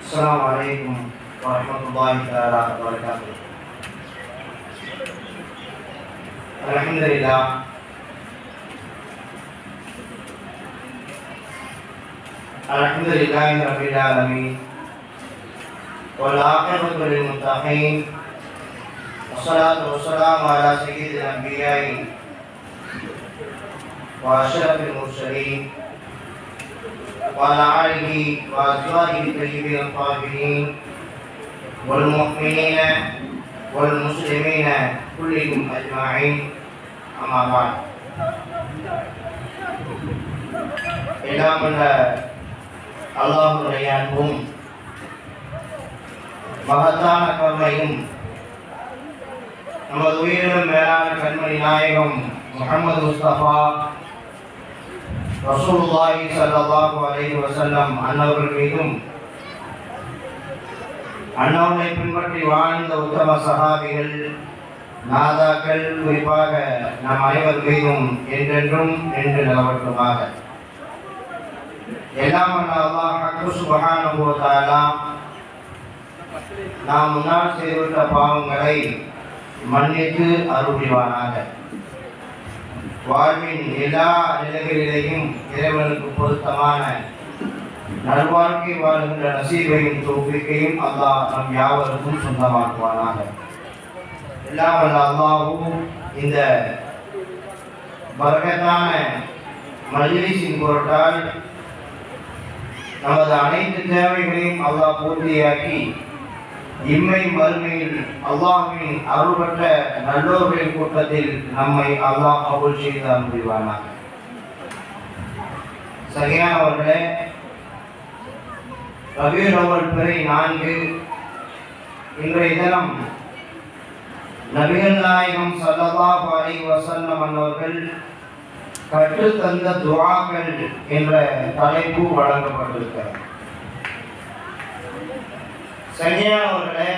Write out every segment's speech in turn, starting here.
Assalamualaikum warahmatullahi wabarakatuh. Alhamdulillah. Alhamdulillahi rabbil alamin. Wal aqibatu lil muttaqin. Wassalatu wassalamu ala sayyidil anbiya'i wa asyrafil mursalin wa ala alihi wa azwajihi thayyibin tahirin wal mu'minina wal muslimina kullihim ajma'in. Amma ba'd. எல்லாம் வல்ல அல்லாஹ்வுடைய அன்பும் மகத்தான கருணையும் நமது உயிரினும் மேலான கண்மணி நாயகம் முஹம்மது முஸ்தபா ரசூலுல்லாஹி ஸல்லல்லாஹு அலைஹி வஸல்லம் அன்னவர்கள் மீதும் அன்னவர்களை பின்பற்றி வாழ்ந்த உத்தம சஹாபிகள் நாதாக்கள் குறிப்பாக நம் அனைவர் மீதும் என்றென்றும் என்று நிலவட்டுமாக. எல்லாம் அல்லாஹ் சுப்ஹானஹு வ தஆலா நாம் முன்னால் செய்துவிட்ட பாவங்களை மன்னித்து அருள்வானாக. வாழ்வின் எல்லா நிலைகளிலேயும் இறைவனுக்கு பொருத்தமான நல்வாழ்க்கை வாழ்கின்ற நசீபையும் தௌஃபீக்கையும் அல்லாஹ் நம் யாவருக்கும் சொந்தமாக்குவானாக. எல்லாம் அல்லாஹ்வும் இந்த பரக்கத்தான மஜ்லிஸின் பொருட்டால் நமது அனைத்து தேவைகளையும் அல்லாஹ் பூர்த்தியாக்கி இம்மை மறுமையில் அல்லாஹ்வின் அருள் பெற்ற நல்லோர்களின் கூட்டத்தில் நம்மை அல்லாஹ் கபூல் செய்து அருள்வானாக. சரியானவர்களே, ரபீஉல் அவ்வல் பிறை 4 இன்றைய தினம் நபிகள் நாயகம் ஸல்லல்லாஹு அலைஹி வஸல்லம் அவர்கள் கற்றுத்தந்த துஆக்கள் என்ற தலைப்பு வழங்கப்பட்டிருக்கிறது. சரியானவர்களே,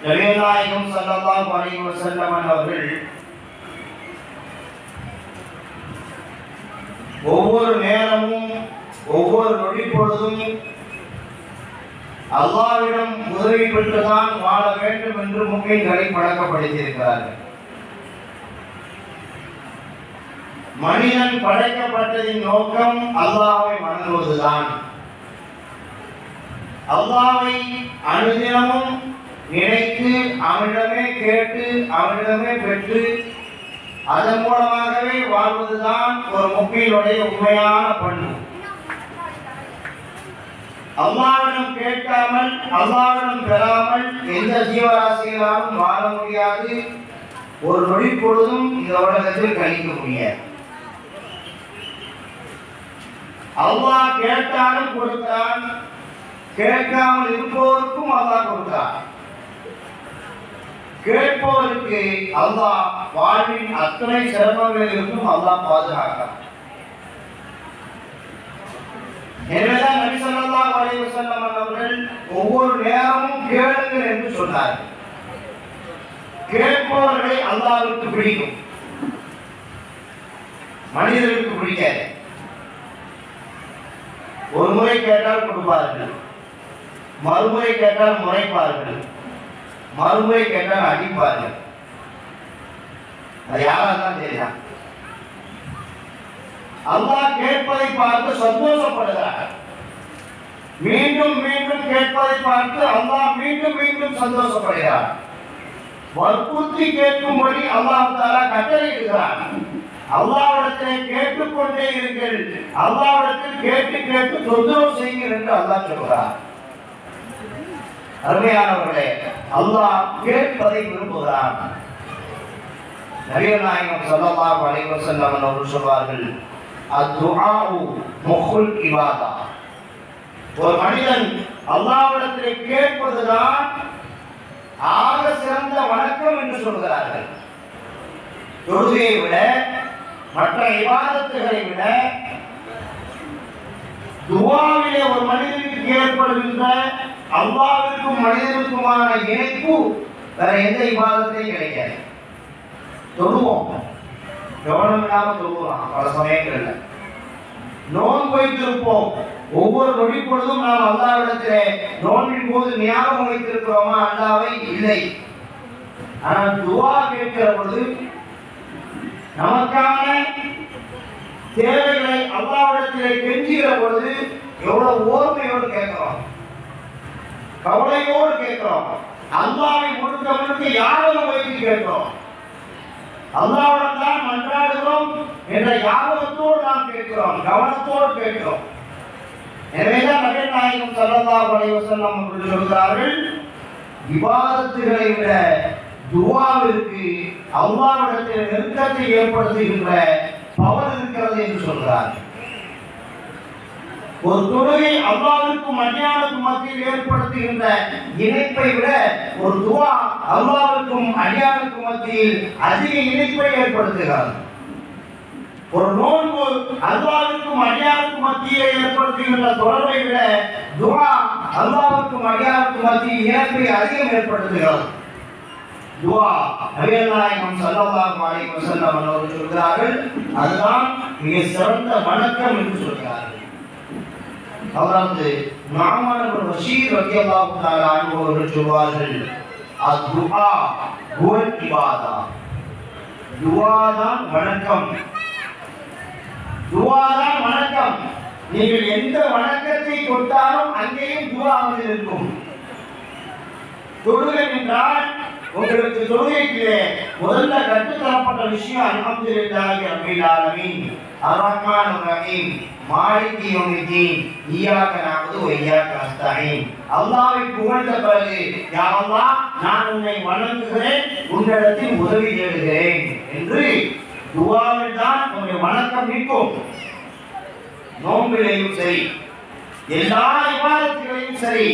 நபிகள் நாயகம் ஸல்லல்லாஹு அலைஹி வஸல்லம் அவர்கள் ஒவ்வொரு நேரமும் ஒவ்வொரு நொடி பொழுதும் அல்லாஹ்விடம் உதவி பெற்றுதான் வாழ வேண்டும் என்று முஃமின்களை பழக்கப்படுத்தியிருக்கிறார்கள். மனிதன் படைக்கப்பட்டதின் நோக்கம் அல்லாஹ்வை வணங்குவதுதான். அல்லாஹ்வை அனுதினமும் நினைத்து அவனிடமே கேட்டு அவனிடமே பெற்று அதன் மூலமாகவே வாழ்வதுதான் ஒரு முஃமினுடைய உண்மையான பண்பு. அல்லாஹ்விடம் கேட்காமல் அல்லாஹ்விடம் பெறாமல் எந்த ஜீவராசிகளாலும் வாழ முடியாது. ஒரு நொடி பொழுதும் இந்த உலகத்தில் கழிக்க முடியாது. அல்லாஹ் கேட்டாலும் கொடுத்தான், கேட்காமல் இருப்பவருக்கும் அல்லாஹ் கொடுத்தான். கேட்பவருக்கு அல்லாஹ் வாழ்வின் அத்தனை சிரமங்களிலிருந்தும் அல்லாஹ் பாதுகாக்கிறான். எனவேதான் நபி ஸல்லல்லாஹு அலைஹி வஸல்லம் அவர்கள் ஒவ்வொரு நேரமும் கேளுங்கள் என்று சொன்னார்கள். கேட்பவர்களை அல்லாஹ்வுக்கு பிடிக்கும், மனிதர்களுக்கு பிடிக்காது. ஒரு முறை கேட்டால் கொடுப்பார்கள், மறுமுறை கேட்டால் முறைப்பார்கள், மறுமுறை கேட்டால் அடிப்பார்கள். அது யாராக தான் தெரியும். அல்லாஹ் கேட்பதை பார்த்து சந்தோஷப்படுகிறார். மீண்டும் மீண்டும் கேட்பதை பார்த்து அல்லாஹ் மீண்டும் மீண்டும் சந்தோஷப்படுகிறார். வற்புறுத்தி கேட்கும்படி அல்லாஹ் தஆலா கட்டளையிடுகிறார். அல்லாஹ்விடத்தில் கேட்டுக்கொண்டே இருங்கள், அல்லாஹ்விடத்தில் கேட்டு கேட்டு தொந்தரவு செய்யுங்கள் என்று அல்லாஹ் சொல்கிறார். அருமையானவர்களே, அல்லாஹ் கேட்பதை விரும்புகிறார். நபிகள் நாயகம் ஸல்லல்லாஹு அலைஹி வஸல்லம் அவர்கள் சொல்வார்கள், அத்துஆஉ முஹுல் இபாதா. ஒரு மனிதன் அல்லாஹ்விடத்தில் கேட்பதுதான் ஆக சிறந்த வணக்கம் என்று சொல்கிறார்கள். தொழுகையை விட மற்ற இபாதத்துகளை விட துஆவிலே ஒரு மனிதனுக்கு ஏற்படுகின்ற அல்லாஹ்விற்கும் மனிதனுக்குமான இணைப்பு வேற எந்த இபாதத்தையும் கிடைக்காது. தொழுவோம், கவனம் இல்லாமல் தொழுவோம் பல சமயங்கள்ல. நோன்பு வைத்திருப்போம். ஒவ்வொரு நொடி பொழுதும் நாம் அல்லாஹ்விடத்திலே நோன்பின் போது ஞாபகம் வைத்திருக்கிறோமா அல்லாஹ்வை? இல்லை. ஆனால் துஆ கேட்கிற பொழுது நமக்கான தேவைகளை அல்லாஹ்விடத்திலே கெஞ்சுகிற பொழுது எவ்வளவு ஓர்மையோடு கேட்கிறோம், கவலையோடு கேட்கிறோம். அல்லாஹ்வை முழுக்க முழுக்க யாரும் வைத்து கேட்கிறோம். அல்லாஹ்விடம் தான் மன்றாடுகிறோம் என்ற யாபகத்தோடு நாம் கேட்கிறோம், கவனத்தோடு கேட்கிறோம். எனவேதான் நபிகள் நாயகம் ஸல்லல்லாஹு அலைஹி வஸல்லம் அவர்கள் சொல்கிறார்கள், இபாதத்துகளை விட துஆவிற்கு அல்லாஹ்விடத்தில் நெருக்கத்தை ஏற்படுத்துகின்ற பவர் இருக்கிறது என்று சொல்கிறார்கள். ஒரு தொழுகை அல்லாஹ்வுக்கும் அடியானுக்கும் மத்தியில் ஏற்படுத்துகின்ற இணைப்பை விட ஒரு துஆ அல்லாஹ்வுக்கும் அடியானுக்கும் மத்தியில் அதிக இணைப்பை ஏற்படுத்துகிறது. ஒரு நோன்பு அல்லாஹ்வுக்கும் அடியானுக்கும் மத்தியில் ஏற்படுத்துகின்ற தொடர்பை விட துஆ அல்லாஹ்வுக்கும் அடியானுக்கும் மத்தியில் இணைப்பை அதிகம் ஏற்படுத்துகிறது. துஆ நபிகள் நாயகம் ஸல்லல்லாஹு அலைஹி வஸல்லம் அவர்கள் சொல்கிறார்கள், அதுதான் மிக சிறந்த வணக்கம் என்று சொல்கிறார்கள். அவரது நுஅமான் இப்னு பஷீர் ரலியல்லாஹு தஆலா அன்ஹு அவர்கள் சொல்வார்கள், அத்-துஆ ஹுவல் இபாதா. துஆ தான் வணக்கம், துஆ தான் வணக்கம். நீங்கள் எந்த வணக்கத்தை தொட்டாலும் அங்கேயும் துஆ இருக்கும். தொழுகை என்றால் உங்களுக்கு தொழுகைக்கு முதல்ல கற்றுத்தரப்பட்ட விஷயம் அல்ஹம்துலில்லாஹி ரப்பில் ஆலமீன் அர்-ரஹ்மானிர் ரஹீம் மாலிகி யௌமித்தீன் இய்யாக நஅபுது வ இய்யாக நஸ்தஈன். அல்லாஹ்வை புகழ்ந்த பிறகு, யா அல்லாஹ், நான் உன்னை வணங்குகிறேன், உன்னிடத்தில் உதவி தேடுகிறேன் என்று துஆவில் தான் உங்களுடைய வணக்கம் நிற்கும். நோம்பிலையும் சரி, எல்லா இபாதத்திலையும் சரி,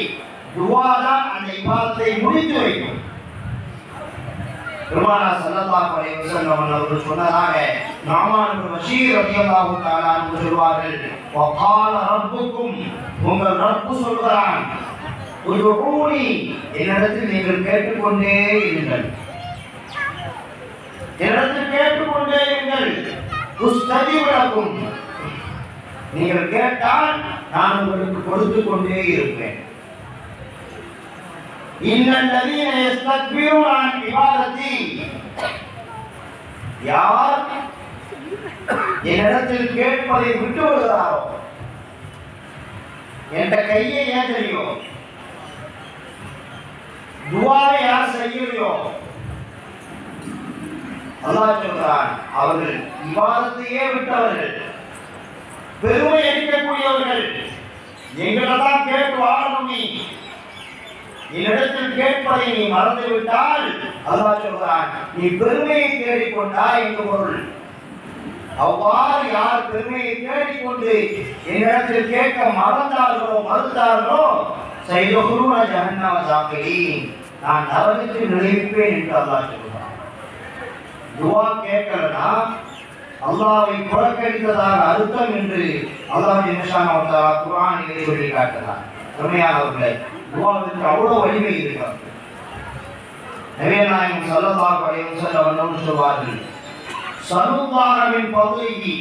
துஆ தான் அந்த இபாதத்தை முடித்து வைக்கும். பெருமானார் ஸல்லல்லாஹு அலைஹி வஸல்லம் அவர்கள் சொன்னதாக நுஅமான் இப்னு பஷீர் ரலியல்லாஹு தஆலா அன்ஹு சொல்வார்கள், வகால ரப்புக்கும், உங்கள் ரப்பு சொல்கிறான், உதுஊனி, என்னிடத்தில் நீங்கள் கேட்டுக்கொண்டே இருங்கள், என்னிடத்தில் கேட்டுக்கொண்டே இருங்கள், உஸ்தஜீபு லக்கும், நீங்கள் கேட்டால் நான் உங்களுக்கு கொடுத்து கொண்டே இருப்பேன். இன்னல்லதீன யஸ்தக்பிரூன அன் இபாதத்தி, யார் என்னிடத்தில் கேட்பதை விட்டு விடுகிறாரோ, என்ற கையை ஏன் தெரியும், துஆவை யார் செய்யலையோ, அல்லாஹ் சொல்கிறான், அவர்கள் இபாதத்தையே விட்டவர்கள், பெருமை அடிக்கக்கூடியவர்கள், எங்களெல்லாம் கேட்டு வாழணும், நீ என்னிடத்தில் கேட்பதை நீ மறந்து விட்டால், அல்லாஹ் சொல்கிறான், நீ பெருமையை தேடிக்கொண்டாய் என்று பொருள். அவ்வாறு யார் பெருமையை தேடிக்கொண்டு என்னிடத்தில் கேட்க மறுத்தார்களோ சையதுகுலூன ஜஹன்னம தாகிரீன், நான் நரகத்தில் நுழைப்பேன் என்று அல்லாஹ் சொல்கிறான். துஆ கேட்கலனா அல்லாஹ்வை புறக்கணித்ததாக அர்த்தம் என்று அல்லாஹ் ஜல்லஷானஹு வ தஆலா குர்ஆனிலே சொல்லி காட்டுகிறார். உண்மையானவர்களே, துஆவுக்கு அவ்வளவு வலிமை இருக்கிறது. நபிகள் நாயகம் ஸல்லல்லாஹு அலைஹி வஸல்லம் அவர்கள் சொல்வார்கள், ஸல்லல்லாஹு மின் ஃபضலிஹி,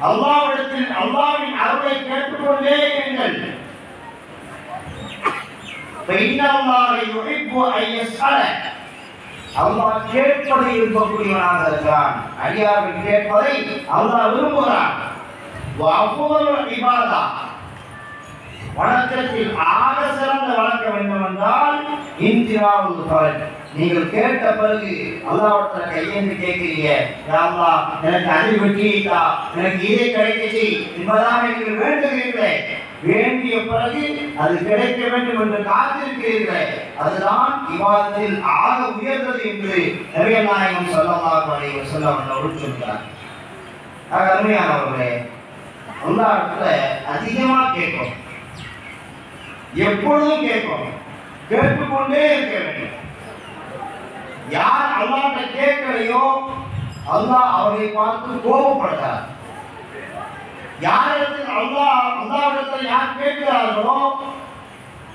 அல்லாஹ்விடத்தில் அல்லாஹ்வின் அருளை கேட்டுக்கொண்டே இருங்கள். ஃபைன்னல்லாஹ யுஹிப்பு அன் யஸ்அல, அல்லாஹ் கேட்பதை விரும்பக்கூடியவனாக இருக்கிறான். அடியார்கள் கேட்பதை அல்லாஹ் விரும்புகிறான். வ அஃதலுல் இபாதா, வணக்கத்தில் ஆக சிறந்த வணக்கம் என்னவென்றால் இன்திராவுல் ஃபரஜ், நீங்கள் கேட்ட பிறகு அல்லாஹ்விடத்தில் கையேந்தி கேட்கிறீங்க, யா அல்லாஹ், எனக்கு அது வெற்றியைத்தா, எனக்கு இதை கிடைக்கச்சி என்பதாக நீங்கள் வேண்டுகிறீர்களே, வேண்டிய பிறகு அது கிடைக்க வேண்டும் என்று காத்திருக்கிறீர்களே, அதுதான் இபாதத்தில் ஆக உயர்ந்தது என்று நபிகள் நாயகம் ஸல்லல்லாஹு அலைஹி வஸல்லம் அவர்கள் சொல்கிறார். அருமையானவர்களே, அல்லாஹ்விடத்துல அதிகமா கேட்கும், எப்பொழுதும் கேட்கும், கேட்டுக்கொண்டே இருக்க வேண்டும். யார் அல்லாஹ்ட்ட கேட்கலையோ அல்லாஹ் அவரை பார்த்து கோபப்படுகிறார். யாரிடத்தில் அல்லாஹ்விடத்தில் யார் கேட்கிறார்களோ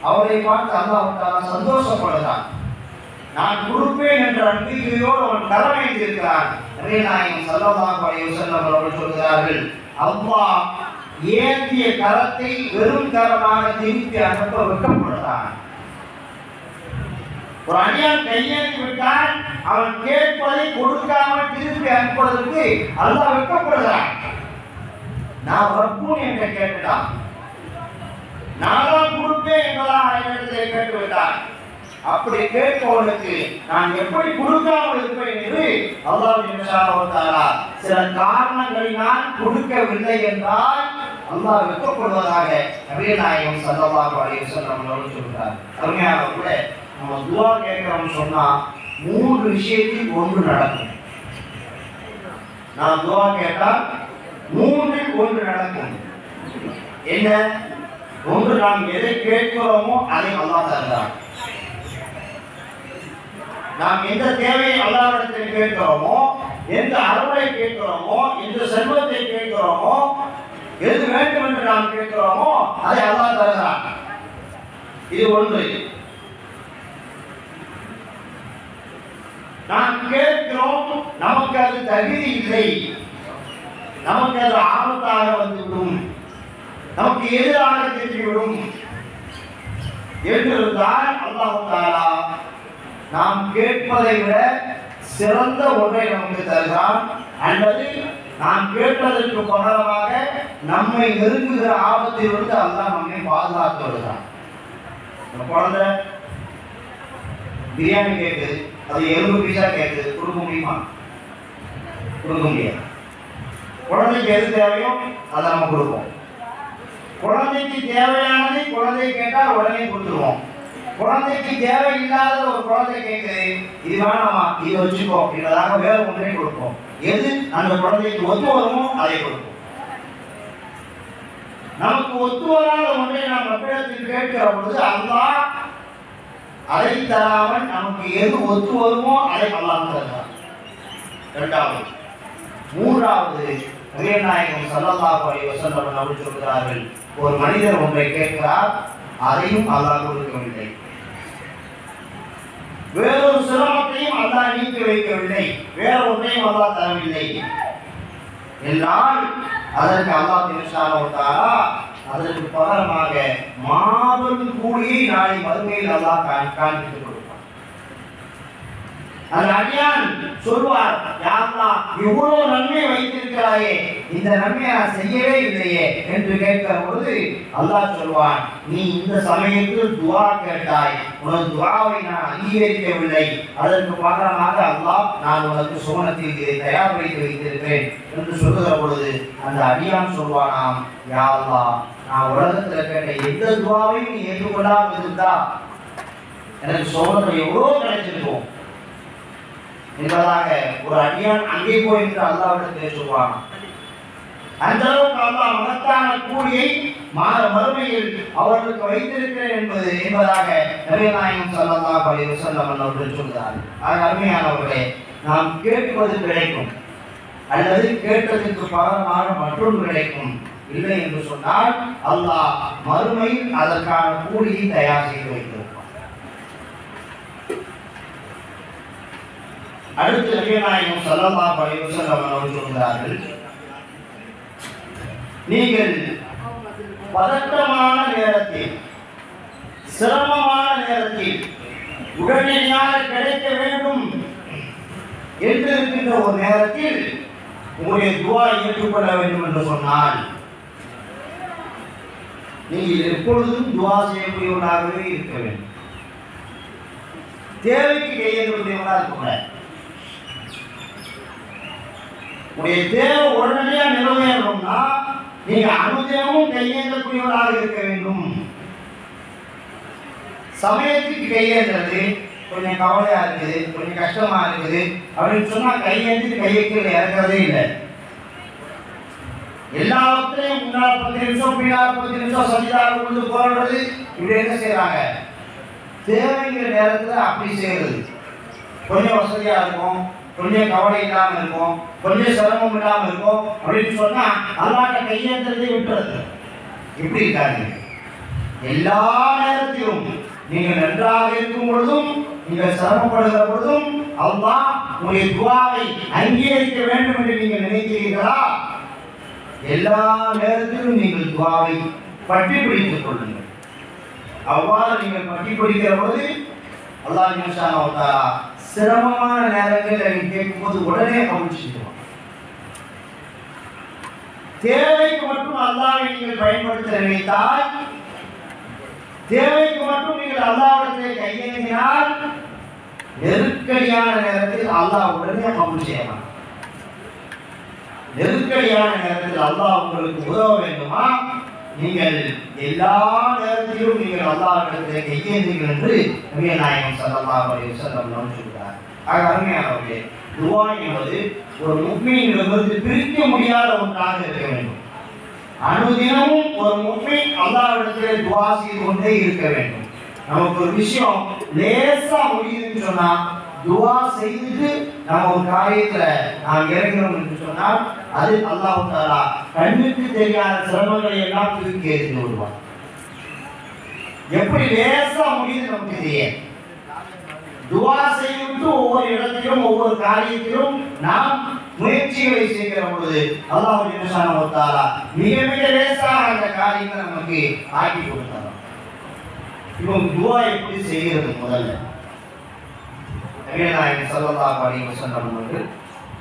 அவரை பார்த்து அல்லாஹ் தஆலா சந்தோஷப்படுகிறார். நான் கொடுப்பேன் என்ற நம்பிக்கையோடு அவன் கடமையில் இருக்கிறான். நபிகள் நாயகம் ஸல்லல்லாஹு அலைஹி வஸல்லம் அவர்கள் சொல்கிறார்கள், அல்லாஹ் ஏந்திய கரத்தை வெறும் கரமாக திருப்பி அனுப்ப வெட்கப்படுகிறான். ஒரு அடியான் கையேந்தி விட்டால் அவன் கேட்பதை கொடுக்காமல் திருப்பி அனுப்புவதற்கு அல்லாஹ் வெட்கப்படுகிறான். நான் ரப்பூன் என்று கேட்டான், நானும் கொடுப்பேன் என்பதாக என்னிடத்தில் கேட்டுவிட்டான். அப்படி கேட்பவனுக்கு நான் எப்படி கொடுக்காமல் இருப்பேன் என்று அல்லாஹ் சுப்ஹானஹு வ தஆலா சில காரணங்களினால் கொடுக்கவில்லை என்றால் அல்லாஹ் வெட்கப்படுவதாக நபிகள் நாயகம் ஸல்லல்லாஹு அலைஹி வஸல்லம் அவர்கள் சொல்றார். அருமையானவர்களே, நம்ம துஆ கேட்கிறோம்னு சொன்னா 3 விஷயத்தில் ஒன்று நடக்கும். நான் துஆ கேட்டால் 3ல் 1 நடக்கும். என்ன? ஒன்று, நாம் எதை கேட்கிறோமோ அதை அல்லாஹ் தருகிறான். நாம் எந்த தேவையை அல்லாஹ்விடத்தில் கேட்கிறோமோ, எந்த அருளை கேட்கிறோமோ, எந்த செல்வத்தை கேட்கிறோமோ, எது வேண்டும் என்று நாம் கேட்கிறோமோ அதை அல்லாஹ் தருகிறான். இது ஒன்று. நாம் கேட்கிறோம், நமக்கு அது தகுதி இல்லை, நமக்கு அது ஆபத்தாக வந்துவிடும், நமக்கு எதிராக தெரிந்துவிடும் என்றிருந்தால் அல்லாஹ் தஆலா நாம் கேட்பதை விட சிறந்த ஒன்றை நமக்கு தருகிறான். அல்லது நாம் கேட்பதற்கு பகரமாக நம்மை நெருங்குகிற ஆபத்திலிருந்து அல்லாஹ் நம்மை பாதுகாத்து வருகிறான். குழந்தை பிரியாணி கேட்குது, அது 70 பைசா கேட்குது, கொடுக்க முடியுமா? கொடுக்க முடியாது. குழந்தைக்கு எது தேவையோ அதை நம்ம கொடுப்போம். குழந்தைக்கு தேவையானதை குழந்தை கேட்டால் உடனே கொடுத்துருவோம். குழந்தைக்கு தேவையில்லாத ஒரு குழந்தை கேட்குது, இது வேணாமா, இதை வச்சுக்கோ என்பதாக வேற ஒன்றை கொடுப்போம். எது அந்த குழந்தைக்கு ஒத்து வருமோ அதை கொடுப்போம். நமக்கு ஒத்து வராத ஒன்றை நாம் ரப்பிடத்தில் கேட்கிற பொழுது அல்லாஹ் அதை தராமல் நமக்கு எது ஒத்து வருமோ அதை அல்லாஹ் தருகிறார். இரண்டாவது. மூன்றாவது, நபிகள் நாயகம் ஸல்லல்லாஹு அலைஹி வஸல்லம் அவர்கள் சொல்கிறார்கள், ஒரு மனிதர் ஒன்றை கேட்கிறார், அதையும் அல்லாஹ் கொடுக்கவில்லை. வேறொரு சிரமத்தையும் அல்லாஹ் நீக்கி வைக்கவில்லை, வேற ஒன்றையும் அல்லாஹ் தரவில்லை என்றால் அதற்கு அல்லாஹ் சுப்ஹானஹு வ தஆலா அதற்கு பகரமாக மாபெரும் கூலியை நாளை மறுமையில் அல்லாஹ் காண்பித்துக் கொடுப்பார். அந்த அடியான் சொல்வார், யா அல்லாஹ், இவ்வளவு நன்மை வைத்திருக்கிறாயே, இந்த நன்மையை நான் செய்யவே இல்லையே என்று கேட்கிற பொழுது அல்லாஹ் சொல்வான், நீ இந்த சமயத்தில் துஆ கேட்டாய், உனது துஆவை நான் அங்கீகரிக்கவில்லை, அதற்கு பகரமாக அல்லாஹ் நான் உனக்கு சுவனத்தில் இதை தயார் வைத்து வைத்திருக்கிறேன் என்று சொல்லுகிற பொழுது அந்த அடியான் சொல்வானாம், யா அல்லாஹ், நான் உலகத்தில் கேட்ட எந்த துஆவையும் நீ ஏற்றுக்கொள்ளாமல் இருந்தா எனக்கு சுவனத்தில் எவ்வளோ கிடைச்சிருக்கும் என்பதாக ஒரு அடியான் அங்கே போய் என்று அல்லாஹ்விடத்தில் சொல்வான். அந்த அளவுக்கு அல்லாஹ் மகத்தான கூலியை மறுமையில் அவர்களுக்கு வைத்திருக்கிறேன் என்பதாக நபிகள் நாயகம் ஸல்லல்லாஹு அலைஹி வஸல்லம் அவர்கள் சொல்கிறார்கள். ஆக அருமையானவர்களே, நாம் கேட்பது கிடைக்கும், அல்லது கேட்டதற்கு பகரமாக மற்றொன்று கிடைக்கும். இல்லை என்று சொன்னால் அல்லாஹ் மறுமையில் அதற்கான கூலியை தயார் செய்து வைத்திருப்பார். அடுத்து நபிகள் நாயகம் ஸல்லல்லாஹு அலைஹி வஸல்லம் அவர்கள் சொல்கிறார்கள், நீங்கள் பதட்டமான நேரத்தில், சிரமமான நேரத்தில் உடனடியாக கிடைக்க வேண்டும் என்று இருக்கின்ற ஒரு நேரத்தில் உங்களுடைய துஆ ஏற்றுக்கொள்ள வேண்டும் என்று சொன்னால் நீங்கள் எப்பொழுதும் துஆ செய்யக்கூடியவர்களாகவே இருக்க வேண்டும். தேவைக்கு கையேற்றக்கூடியவர்களாக இருக்கக்கூடாது. உடைய தேவை உடனடியாக நிறைவேறணும்னா நீங்க அனுதினமும் கையேற்றக்கூடியவராக இருக்க வேண்டும். சமயத்துக்கு கையேற்றது கொஞ்சம் கவலையா இருக்குது, கொஞ்சம் கஷ்டமா இருக்குது அப்படின்னு சொன்னா கையேற்றிட்டு கையெழுத்துல இறக்கிறதே இல்லை. எல்லாத்தையும் முன்னால் 10 நிமிஷம் பின்னால் 10 நிமிஷம் சஜிதாவில் கொண்டு போறது இப்படி என்ன செய்யறாங்க? தேவைங்கிற நேரத்தில் அப்படி செய்யறது கொஞ்சம் வசதியா இருக்கும், கொஞ்சம் கவலை இல்லாமல் இருக்கும், கொஞ்சம் சிரமம் இல்லாமல் இருக்கும் அப்படின்னு சொன்னா அல்லாஹ்ட்ட கையேற்றத்தை விட்டுறது. இப்படி இருக்காங்க. எல்லா நேரத்திலும் நீங்கள் நன்றாக இருக்கும் பொழுதும் நீங்கள் சிரமப்படுகிற பொழுதும் அல்லாஹ் உங்களுடைய துஆவை அங்கீகரிக்க வேண்டும் என்று நீங்கள் நினைக்கிறீர்களா? எல்லா நேரத்திலும் நீங்கள் துஆவை பற்றி பிடித்துக் கொள்ளுங்கள். அவ்வாறு நீங்கள் பற்றி பிடிக்கிற போது அல்லாஹ் சுப்ஹானஹு வ தஆலா சிரமமான நேரங்களில் நீங்கள் கேட்கும்போது உடனே கபூல் செய்வான். தேவைக்கு மட்டும் அல்லாஹ்வை நீங்கள் பயன்படுத்த நினைத்தால், தேவைக்கு மட்டும் நீங்கள் அல்லாஹ்விடத்திலே கையேந்தினால், நெருக்கடியான நேரத்தில் அல்லாஹ் உடனே கபூல் செய்வான். நெருக்கடியான நேரத்தில் அல்லாஹ் உங்களுக்கு உதவ வேண்டுமா, நீங்கள் எல்லா நேரத்திலும் நீங்கள் அல்லாஹ்விடத்திலே கையேந்துங்கள் என்று நபிகள் நாயகம் ஸல்லல்லாஹு அலைஹி வஸல்லம் சொல்கிறார். ஆக அருமையானவர்களே, துஆ என்பது ஒரு முஃமினிடமிருந்து பிரிக்க முடியாத ஒன்றாக இருக்க வேண்டும். அனுதினமும் ஒரு முஃமின் அல்லாஹ்விடத்திலே துஆ செய்து கொண்டே இருக்க வேண்டும். நமக்கு ஒரு விஷயம் லேசா முடியுதுன்னு சொன்னா, துஆ செய்துட்டு நம்ம ஒரு காரியத்துல நாம் இறங்கணும் என்று சொன்னால், அது அல்லாஹ் தஆலா கண்ணுக்கு தெரியாத சிரமங்களை எல்லாம் தூக்கி எறிந்து விடுவான். எப்படி லேசா முடியுது நமக்கு தெரியாது. துஆ செய்துவிட்டு ஒவ்வொரு இடத்திலும் ஒவ்வொரு காரியத்திலும் நாம் முயற்சிகளை செய்கிற பொழுது அல்லாஹ் சுப்ஹானஹு வ தஆலா மிக மிக லேசாக அந்த காரியங்களை நமக்கு ஆக்கி கொடுத்தார். இப்போ துஆ எப்படி செய்கிறது? முதல்ல நபிகள் நாயகம் ஸல்லல்லாஹு அலைஹி வஸல்லம் அவர்கள்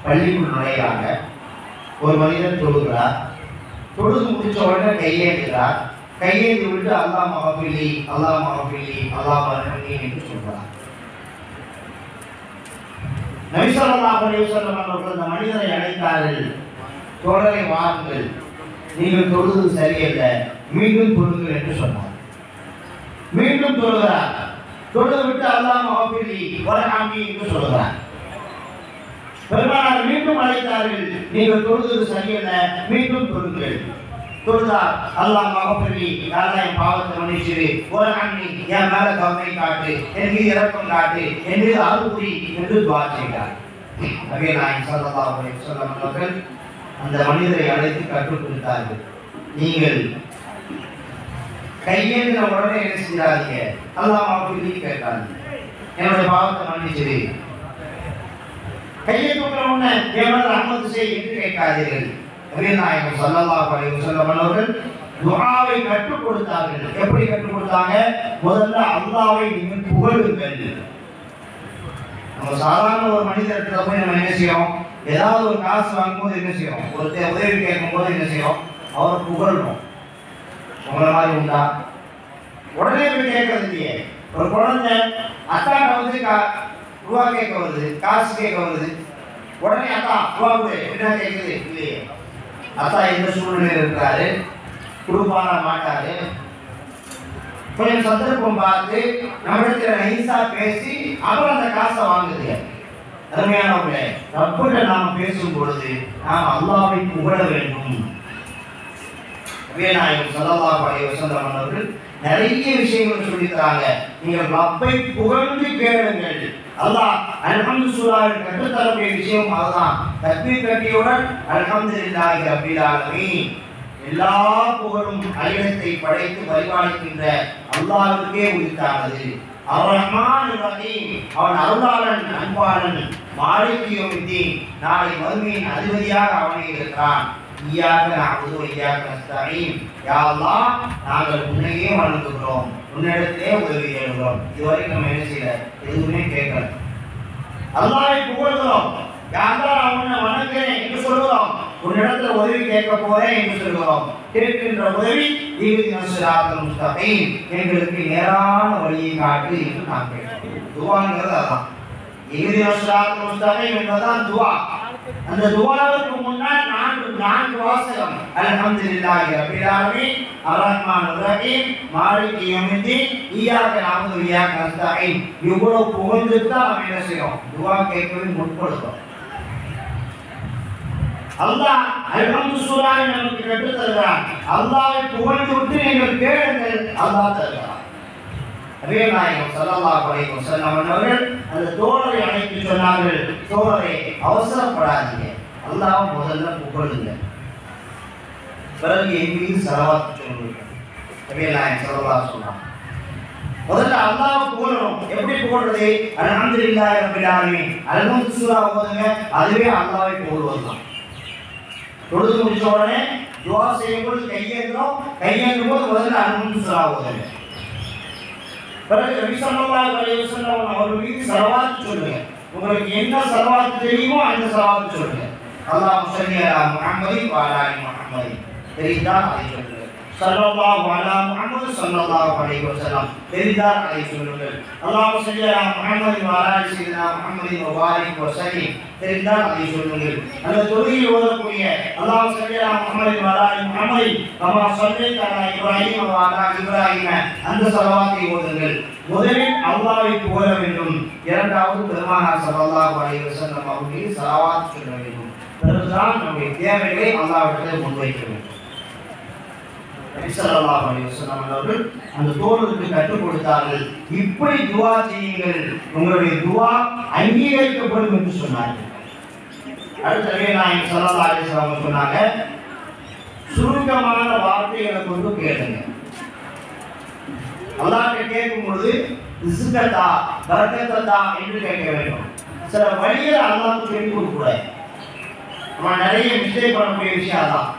பள்ளிக்குள் நுழைகிறாங்க. ஒரு மனிதர் தொழுகிறார். தொழுது முடிச்ச உடனே கையேந்துகிறார். கையேந்தி விட்டு அல்லாஹ் மகஃபிலி அல்லாஹ் மகஃபிலி அல்லாஹ் மர்ஹமனி என்று சொல்கிறார். நபி ஸல்லல்லாஹு அலைஹி வஸல்லம் அவர்கள் அந்த மனிதரை அழைத்தார்கள். தோழரை வாருங்கள், நீங்கள் தொழுது சரியல்ல, மீண்டும் தொழுங்கள் என்று சொன்னார். மீண்டும் தொழுகிறார். தொழுது விட்டு அல்லாஹ் மகஃபிலி வர்ஹமனி என்று சொல்கிறார். பெருமானார் மீண்டும் அழைத்தார்கள். நீங்கள் தொழுது சரியல்ல, மீண்டும் தொழுங்கள். தொழுதார். அல்லாஹ் மகஃபிலி, அல்லாஹ் என் பாவத்தை மன்னிச்சிரு, வர்ஹமனி என் மேல கருணை காட்டு, என் மீது இரக்கம் காட்டு, என் மீது அருள் புரி என்று துஆ செய்தார். நபிகள் நாயகம் ஸல்லல்லாஹு அலைஹி வஸல்லம் அவர்கள் அந்த மனிதரை அழைத்து கற்றுக் கொடுத்தார்கள். நீங்கள் கையேந்தின உடனே என்ன செய்யாதீங்க, அல்லாஹ் மகஃபிலி கேட்காதீங்க, என்னுடைய பாவத்தை மன்னிச்சிரு. கையை தூக்கிற உடனே தேவன் ரஹ்மத் செய் என்று கேட்காதீர்கள். நபிகள் நாயகம் ஸல்லல்லாஹு அலைஹி வஸல்லம் அவர்கள் துஆவை கற்றுக் கொடுத்தார்கள். எப்படி கற்றுக் கொடுத்தாங்க? முதல்ல அல்லாஹ்வை நீங்கள் புகழுங்கள். நம்ம சாதாரண ஒரு மனிதர்கிட்ட போய் நம்ம என்ன செய்யறோம்? ஏதாவது ஒரு காசு வாங்கும்போது என்ன செய்யறோம்? ஒரு உதவி கேட்கும் போது என்ன செய்யறோம்? அவரை புகழணும். உங்களை மாதிரி உண்டா? உடனே போய் கேட்கறது இல்லையே. ஒரு குழந்தை அத்தாட்ட வந்து ரூபா கேட்க வருது, காசு கேட்க வருது, உடனே அத்தா ரூபா கொடு என்ன கேட்குது இல்லையே. அத்தா எந்த சூழ்நிலையில் இருக்கிறாரு, கொடுப்பானா மாட்டாரு, கொஞ்சம் சந்தர்ப்பம் பார்த்து நம்மிடத்துல நைசா பேசி அப்புறம் அந்த காசை வாங்குது. அருமையானவர்களே, ரப்பிட்ட நாம பேசும் பொழுது நாம் அல்லாஹ்வை புகழ வேண்டும். நபிகள் நாயகம் ஸல்லல்லாஹு அலைஹி வஸல்லம் அவர்கள் நிறைய விஷயங்கள் சொல்லி தராங்க. நீங்கள் ரப்பை புகழ்ந்து கேளுங்கள். அல்லாஹ் அல்ஹம்து சூராவில் கற்றுத்தரக்கூடிய விஷயம் அதுதான். தக்பீர் கட்டியவுடன் அல்ஹம்துலில்லாஹி ரப்பில் ஆலமீன், எல்லா புகழும் அகிலத்தை படைத்து பரிபாலிக்கின்ற அல்லாஹ்வுக்கே உரித்தானது. அர் ரஹ்மான் ரஹீம், அவன் அருளாளன் அன்பாளன், மாலிக் யௌமித்தீன், நாளை மறுமையின் அதிபதியாக அவனே இருக்கிறான். இய்யாக நஅபுது வ இய்யாக நஸ்தஈன், யா அல்லாஹ் நாங்கள் உன்னையே வணங்குகிறோம், உன்னிடத்திலே உதவி தேடுகிறோம். இதுவரைக்கும் நம்ம என்ன செய்யல, எதுவுமே கேட்கல. அல்லாஹ்வை புகழ்கிறோம். யா அல்லாஹ் நான் உன்னை வணங்குகிறேன் என்று சொல்கிறோம். உன்னிடத்துல உதவி கேட்க போறேன் என்று சொல்கிறோம். கேட்கின்ற உதவி இஹ்தின ஸிராத்தல் முஸ்தகீம், எங்களுக்கு நேரான வழியை காட்டு என்று நாம் கேட்கிறோம். துஆங்கிறது அதான். இஹ்தின ஸிராத்தல் முஸ்தகீம் என்பதுதான் துஆ. அந்த துஆவுக்கு முன்னால் நான்கு வாசகம். அல்ஹம்துலில்லாஹி ரப்பில் ஆலமீன், அர் ரஹ்மானிர் ரஹீம், மாலிக் யௌமித்தீன், இய்யாக நஅபுது வ இய்யாக நஸ்தஈன். இவ்வளவு புகழ்ந்துட்டு தான் நம்ம என்ன செய்யறோம்? துஆ கேட்கவே முற்படுறோம். அல்லாஹ் அல்ஹம்து சூராவை நமக்கு கற்றுத் தருகிறான். அல்லாஹ்வை புகழ்ந்து விட்டு நீங்கள் கேளுங்கள், அல்லாஹ் தருகிறான். நபிகள் நாயகம் ஸல்லல்லாஹு அலைஹி வஸல்லம் அவர்கள் அந்த தோழரை அழைத்து சொன்னார்கள், தோழரே அவசரப்படாதீங்க, அல்லாஹ் முதல்ல புகழுங்க, பிறகு என் மீது ஸலவாத் சொல்லுங்க. நபிகள் நாயகம் ஸல்லல்லாஹு சொன்னாங்க, முதல்ல அல்லாஹ் புகழணும். எப்படி புகழ்றது? அல்ஹம்துலில்லாஹி ரப்பில் ஆலமீன், அல்ஹம்து சூரா ஓதுங்க, அதுவே அல்லாஹ்வை புகழ்வதுதான். தொழுது முடிச்ச உடனே துஆ செய்யும்போது கையேந்தும் போது முதல்ல அல்ஹம்துலில்லாஹ் ஓதுங்க. பிறகு நபி ஸல்லல்லாஹு அலைஹி வஸல்லம் அவர்கள் மீது ஸலவாத் சொல்லுங்க. உங்களுக்கு என்ன ஸலவாத் தெரியுமோ அந்த ஸலவாத் சொல்லுங்க. அல்லாஹும்ம ஸல்லி அலா முஹம்மதின் வ அலா ஆலி முஹம்மதின் தெரிந்தால் அதை சொல்லுங்கள். ஸல்லல்லாஹு அலா முஹம்மது ஸல்லல்லாஹு அலைஹி வஸல்லம் தெரிந்தால் அதை சொல்லுங்கள். அல்லாஹும்ம ஸல்லி அலா முஹம்மதின் வ அலா ஆலி ஸையிதினா முஹம்மதின் வ பாரிக் வ ஸல்லிம் தெரிந்தால் அதை சொல்லுங்கள். அந்த தொழுகையில் ஓதக்கூடிய அல்லாஹும்ம ஸல்லி அலா முஹம்மதின் வ அலா ஆலி முஹம்மதின் கமா ஸல்லைத அலா இப்ராஹீம் வ அலா இப்ராஹீம் அந்த ஸலவாத்தை ஓதுங்கள். முதலில் அல்லாஹ்வை புகழ வேண்டும். இரண்டாவது பெருமானார் ஸல்லல்லாஹு அலைஹி வஸல்லம் அவர்களுக்கு ஸலவாத் சொல்ல வேண்டும். பிறகுதான் நம்முடைய தேவைகளை அல்லாஹ்விடத்தில் முன்வைக்க வேண்டும். நபி ஸல்லல்லாஹு அலைஹி வஸல்லம் அவர்கள் அந்த தோழருக்கு கற்றுக் கொடுத்தார்கள். இப்படி துஆ செய்யுங்கள், உங்களுடைய துஆ அங்கீகரிக்கப்படும் என்று சொன்னார்கள். அடுத்த நாயகம் ஸல்லல்லாஹு அலைஹி வஸல்லம் சொன்னாங்க, சுருக்கமான வார்த்தைகளை கொண்டு கேளுங்க. அல்லாஹ்கிட்ட கேட்கும் பொழுது ரிஸ்கத்தா பரக்கத்தா என்று கேட்க வேண்டும். சில வழிகளை அல்லாஹ்வுக்கு சொல்லி கொடுக்கக்கூடாது. நம்ம நிறைய மிஸ்டேக் பண்ணக்கூடிய விஷயம் அதான்.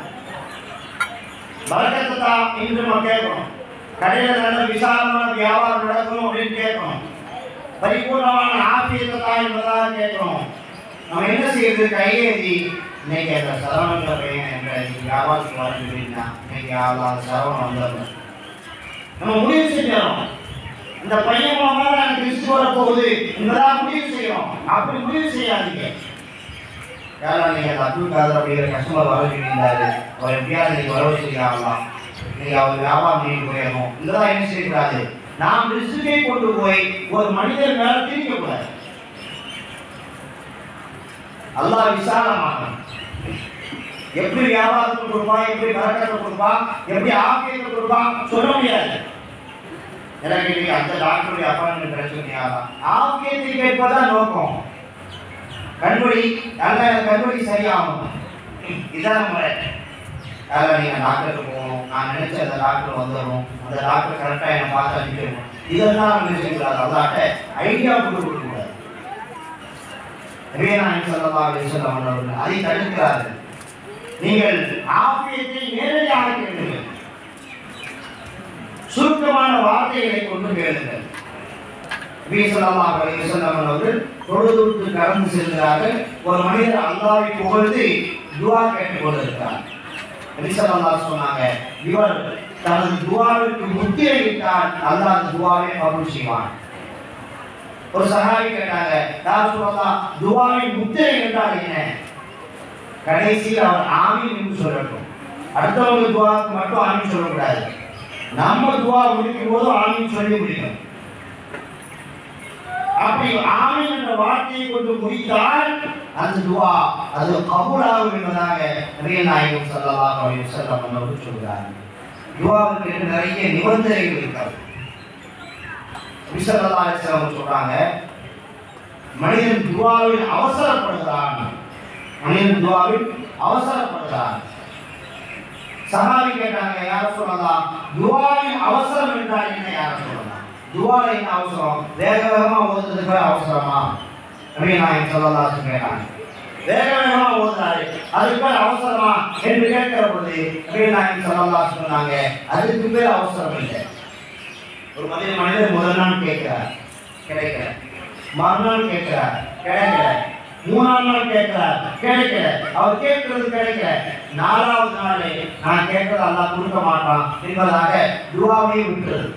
பரக்கத்தா என்று நம்ம கேட்கணும். கடையில் நல்ல விசாலமான வியாபாரம் நடக்கணும் அப்படின்னு கேட்கணும். பரிபூர்ணமான ஆபியத்தா என்பதாக கேட்கணும். நம்ம என்ன செய்யறது? கையேந்தி இன்னைக்கு அந்த சரவணங்கிற பையன் என்ற வியாபாரத்துக்கு வர சொல்லியிருந்தா இன்னைக்கு அந்த சரவணம் வந்துடணும். நம்ம முடிவு செஞ்சோம், இந்த பையன் மூலமா எனக்கு ரிஸ்க் வரப்போகுது என்பதாக முடிவு செய்யணும். அப்படி முடிவு செய்யாதீங்க. யாரும் நீங்க அப்துல் காதர் அப்படிங்கிற கஸ்டமர் வர சொல்லியிருந்தாரு, அவர் எப்படியாவது இன்னைக்கு வரவு செய்யலாம், இன்னைக்கு அவர் வியாபாரம் பண்ணி போயிடணும், இதெல்லாம் என்ன செய்யக்கூடாது. நாம் ரிஸ்கை கொண்டு போய் ஒரு மனிதர் மேல திணிக்க கூடாது. அல்லாஹ் விசாலமாக எப்படி வியாபாரத்தை கொடுப்பான், எப்படி பரக்கத்தை கொடுப்பான், எப்படி ஆபியத்தை கொடுப்பான் சொல்ல முடியாது. எனக்கு இன்னைக்கு அந்த டாக்டருடைய அப்பாயின்மெண்ட் கிடைச்சிருக்கியா, ஆபியத்தை கேட்பதான் நோக்கம். கண்வழி நல்ல கண்வழி சரியாகும், இதான் முறை. அதில் நீங்கள் டாக்டருக்கு போகணும், நான் நினைச்ச அந்த டாக்டர் வந்துடணும், அந்த டாக்டர் கரெக்டாக என்னை பார்த்து அனுப்பிடணும், இதெல்லாம் நம்ம நினைச்சக்கூடாது. அல்லாட்ட ஐடியா கொண்டு கொடுக்கக்கூடாது. நபிகள் ஸல்லல்லாஹு அலைஹி வஸல்லம் அவர்கள் அதை தடுக்கிறார்கள். நீங்கள் ஆபியத்தை நேரடியாக கேளுங்கள், சுருக்கமான வார்த்தைகளை கொண்டு கேளுங்கள். நபிகள் ஸல்லல்லாஹு அலைஹி வஸல்லம் அவர்கள் தொழுதுவிட்டு கடந்து செல்கிறார்கள். ஒரு மனிதர் அல்லாஹ்வை புகழ்ந்து துஆ கேட்டுக் கொண்டிருக்கிறார். நபி ஸல்லல்லாஹு சொன்னாங்க, இவர் தனது துஆவிற்கு முத்திரையிட்டால் அல்லாஹ் அந்த துஆவை கபூல் செய்வான். ஒரு சஹாபி கேட்டாங்க, யா ரசூலல்லாஹ் துஆவின் முத்திரை என்றால் என்ன? கடைசியில் அவர் ஆமீன் என்று சொல்லட்டும். அடுத்தவங்க துஆவுக்கு மட்டும் ஆமீன் சொல்லக்கூடாது. நம்ம துஆ முடிக்கும் போது ஆமீன் சொல்லி முடிக்கணும். அப்படி ஆமீன் என்ற வார்த்தையை கொண்டு முடித்தால் அந்த துஆ அது கபூலாகும் என்பதாக நபிகள் நாயகம் ஸல்லல்லாஹு அலைஹி வஸல்லம் அவர்கள் சொல்கிறார்கள். துஆவுக்கு நிறைய நிபந்தனைகள் இருக்கிறது. நபி ஸல்லல்லாஹு அலைஹி வஸல்லம் சொல்றாங்க, மனிதன் துஆவில் அவசரப்படுகிறான், மனிதன் துஆவில் அவசரப்படுகிறான். சஹாபி கேட்டாங்க, யா ரசூலல்லாஹ் துஆவில் அவசரம் என்றால் என்ன யா ரசூலல்லாஹ்? துஆல என்ன அவசரம்? வேக வேகமா ஓதுறதுக்கு அவசரமா? நபிகள் நாயகம் ஸல்லல்லாஹு அலைஹி வஸல்லம் கேட்டாங்க. வேக வேகமா ஓதுறாரு, அதுக்கு பேர் அவசரமா என்று கேட்கிற பொழுது நபிகள் நாயகம் ஸல்லல்லாஹு அலைஹி வஸல்லம் சொன்னாங்க, அதுக்கு பேர் அவசரம் இல்லை. ஒரு மனிதர் முதல் நாள் கேட்கிறார், கிடைக்கல. மறுநாள் கேட்கிறார், கிடைக்கல. மூணாம் நாள் கேட்கிறார், கிடைக்கல. அவர் கேட்கிறது கிடைக்கல. நாலாவது நாள் நான் கேட்கறது அல்லாஹ் கொடுக்க மாட்டான் என்பதாக துஆவை விட்டுறது.